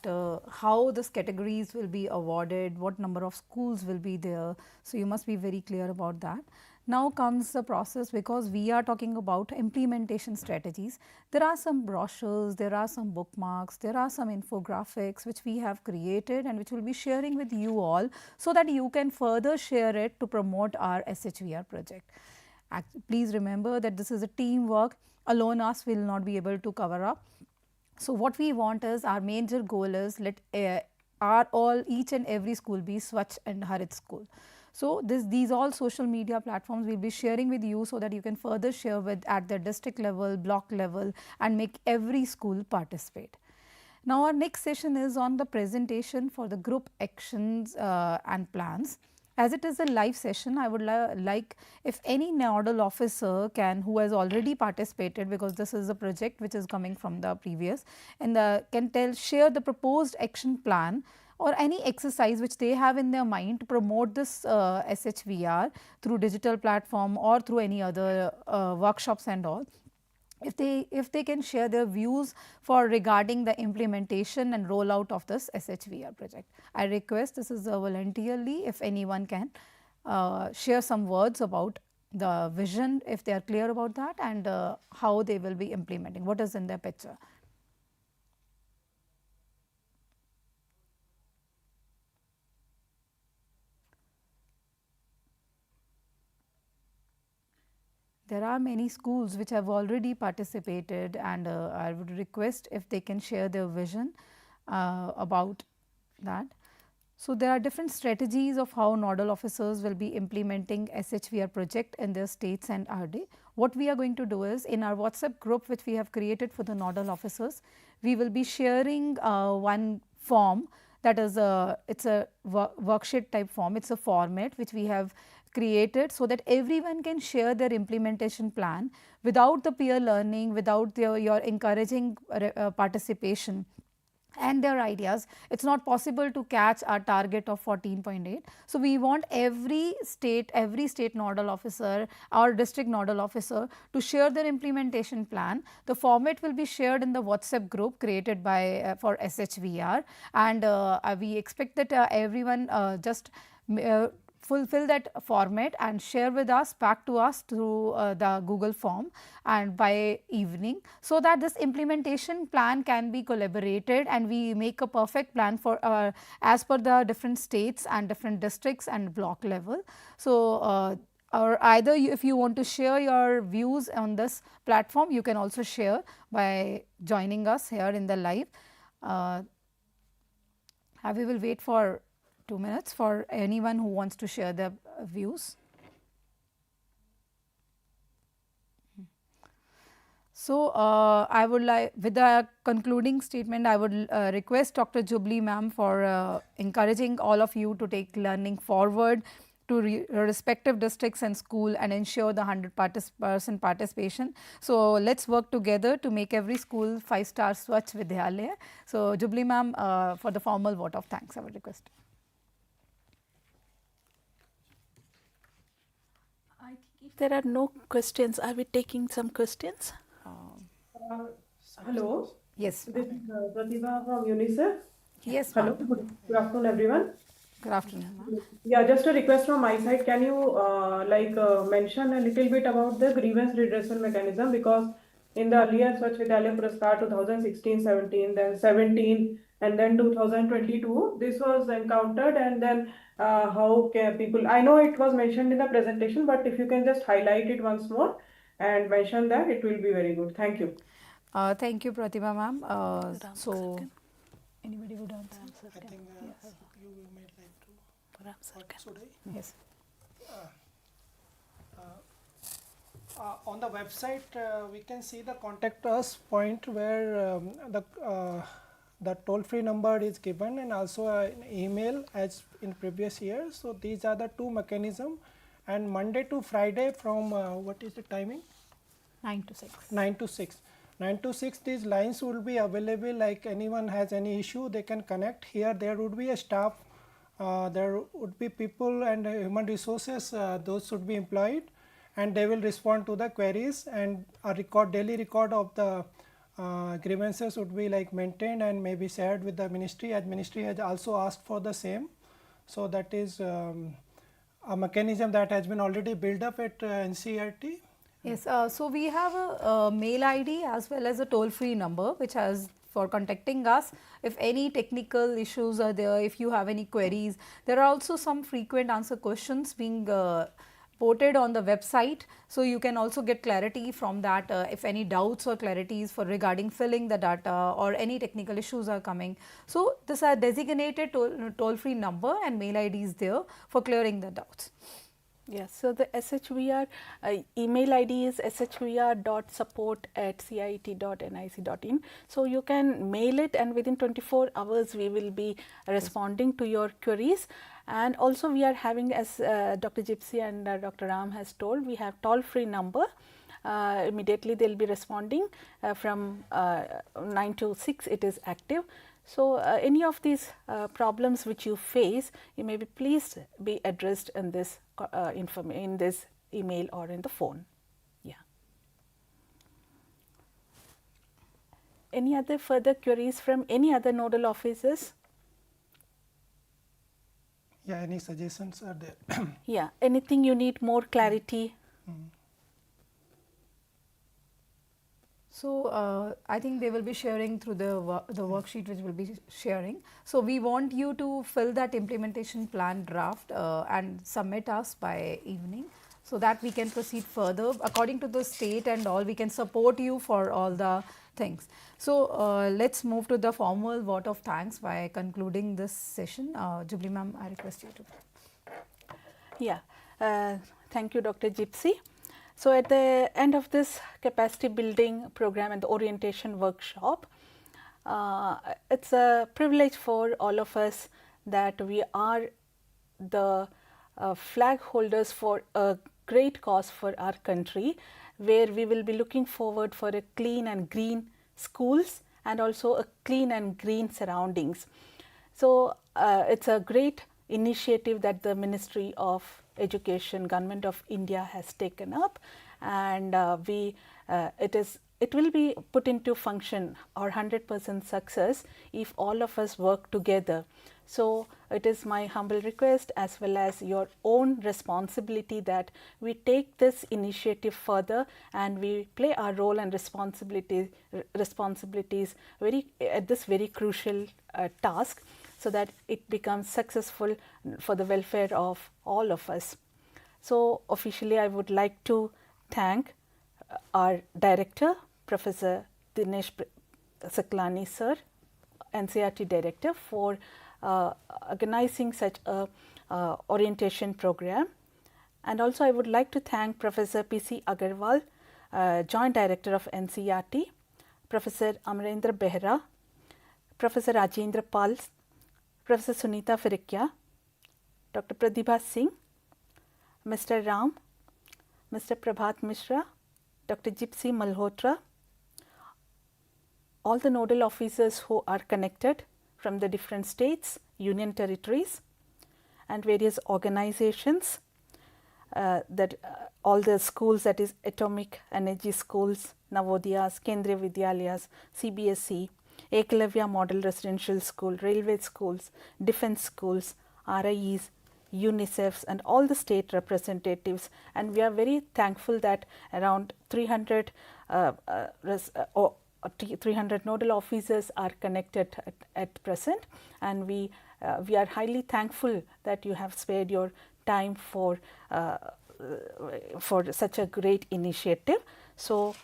how these categories will be awarded, what number of schools will be there, so you must be very clear about that. Now comes the process, because we are talking about implementation strategies. There are some brochures, there are some bookmarks, there are some infographics which we have created and which we will be sharing with you all, so that you can further share it to promote our SHVR project. Please remember that this is a teamwork. Alone us will not be able to cover up. So, what we want is, our major goal is, let each and every school be Swachh and Harit school. So, these all social media platforms we will be sharing with you, so that you can further share with at the district level, block level, and make every school participate. Now, our next session is on the presentation for the group actions and plans. As it is a live session, I would like if any nodal officer who has already participated, because this is a project which is coming from the previous, and can share the proposed action plan or any exercise which they have in their mind to promote this SHVR through digital platform or through any other workshops and all. If they can share their views regarding the implementation and rollout of this SHVR project. I request, this is voluntarily, if anyone can share some words about the vision, if they are clear about that, and how they will be implementing, what is in their picture. There are many schools which have already participated, and I would request if they can share their vision about that. So, there are different strategies of how nodal officers will be implementing SHVR project in their states and RD. What we are going to do is, in our WhatsApp group which we have created for the nodal officers, we will be sharing one form, that is it's a worksheet type form. It's a format which we have created, so that everyone can share their implementation plan without the peer learning, without your encouraging participation and their ideas. It is not possible to catch our target of 14.8. So, we want every state nodal officer, our district nodal officer, to share their implementation plan. The format will be shared in the WhatsApp group created by for SHVR, and we expect that everyone just fulfill that format and share with us, back to us through the Google form, and by evening, so that this implementation plan can be collaborated and we make a perfect plan for as per the different states and different districts and block level. So, or either if you want to share your views on this platform, you can also share by joining us here in the live. We will wait for 2 minutes for anyone who wants to share their views. So, I would like, with the concluding statement, I would request Dr. Jubilee ma'am for encouraging all of you to take learning forward to respective districts and school and ensure the 100% participation. So, let us work together to make every school 5-star Swachh Vidyalaya. So, Jubilee ma'am, for the formal vote of thanks, I would request. I think if there are no questions, are we taking some questions? Hello. Yes. This is Pratibha from UNICEF. Yes. Hello. Good afternoon, everyone. Good afternoon. Yeah, just a request from my side. Can you mention a little bit about the grievance redressal mechanism? Because in the earlier Swachh Vidyalaya Puraskar 2016-17, then 17, and then 2022, this was encountered, and then how can people, I know it was mentioned in the presentation, but if you can just highlight it once more and mention that, it will be very good. Thank you. Thank you, Pratibha ma'am. So, anybody would answer? I think you may like to. Should I? Yes. On the website, we can see the contact us point where the toll free number is given and also an email as in previous years. So, these are the two mechanism, and Monday to Friday from what is the timing? 9 to 6. 9 to 6. 9 to 6 these lines will be available, like anyone has any issue they can connect here. There would be a staff, there would be people and human resources, those should be employed, and they will respond to the queries, and a daily record of the grievances would be like maintained and maybe shared with the ministry, as ministry has also asked for the same. So, that is a mechanism that has been already built up at NCERT. Yes, so we have a mail ID as well as a toll free number which has for contacting us if any technical issues are there, if you have any queries. There are also some frequent answer questions being posted on the website, so you can also get clarity from that if any doubts or clarities for regarding filling the data or any technical issues are coming. So, this are designated toll free number and mail ID is there for clearing the doubts. Yes, so the SHVR email ID is shvr.support@ciet.nic.in. So, you can mail it and within 24 hours we will be responding to your queries. And also we are having, as Dr. Gypsy and Dr. Ram has told, we have toll free number. Immediately they will be responding from 9 to 6 it is active. So, any of these problems which you face, you may be please be addressed in this in this email or in the phone. Yeah. Any other further queries from any other nodal officers? Yeah, any suggestions are there? Yeah, anything you need more clarity? So, I think they will be sharing through the worksheet which will be sharing. So, we want you to fill that implementation plan draft and submit us by evening, so that we can proceed further according to the state and all. We can support you for all the things. So, let's move to the formal vote of thanks by concluding this session. Jubilee ma'am, I request you to. Yeah, thank you Dr. Gypsy. So, at the end of this capacity building program and the orientation workshop, it is a privilege for all of us that we are the flag holders for a great cause for our country, where we will be looking forward for a clean and green schools and also a clean and green surroundings. So, it is a great initiative that the Ministry of Education, Government of India has taken up, and it will be put into function or 100% success if all of us work together. So, it is my humble request as well as your own responsibility that we take this initiative further and we play our role and responsibilities at this very crucial task, so that it becomes successful for the welfare of all of us. So, officially I would like to thank our director, Professor Dinesh Saklani sir, NCERT director, for organizing such a orientation program. And also I would like to thank Professor P.C. Agarwal, joint director of NCERT, Professor Amarendra Behra, Professor Rajendra Pal, Professor Sunita Firikya, Dr. Pratibha Singh, Mr. Ram, Mr. Prabhat Mishra, Dr. Gypsy Malhotra, all the nodal officers who are connected from the different states, union territories and various organizations, all the schools, that is atomic energy schools, Navodiyas, Kendriya Vidyalayas, CBSE, Eklavya Model Residential School, railway schools, defense schools, RIEs, UNICEFs and all the state representatives, and we are very thankful that around 300 nodal officers are connected at present, and we are highly thankful that you have spared your time for such a great initiative. So,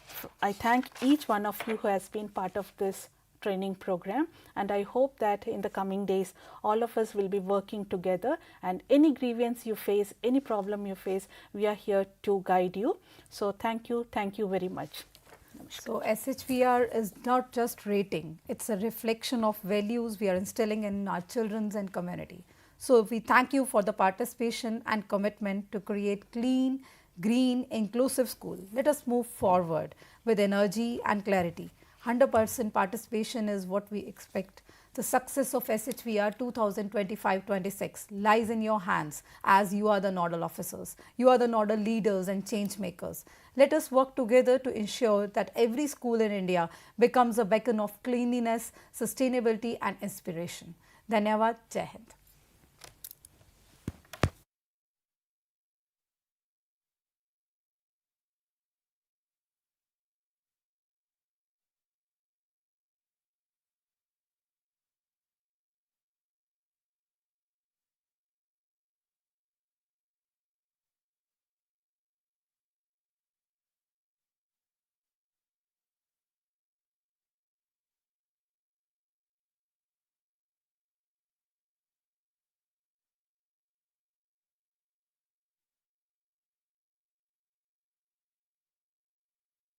I thank each one of you who has been part of this training program, and I hope that in the coming days all of us will be working together, and any grievance you face, any problem you face, we are here to guide you. So, thank you very much. So SHVR is not just rating, it's a reflection of values we are instilling in our children and community. So we thank you for the participation and commitment to create clean, green, inclusive school. Let us move forward with energy and clarity. 100% participation is what we expect. The success of SHVR 2025-26 lies in your hands as you are the nodal officers. You are the nodal leaders and change makers. Let us work together to ensure that every school in India becomes a beacon of cleanliness, sustainability and inspiration. Dhanyavad, Jai Hind.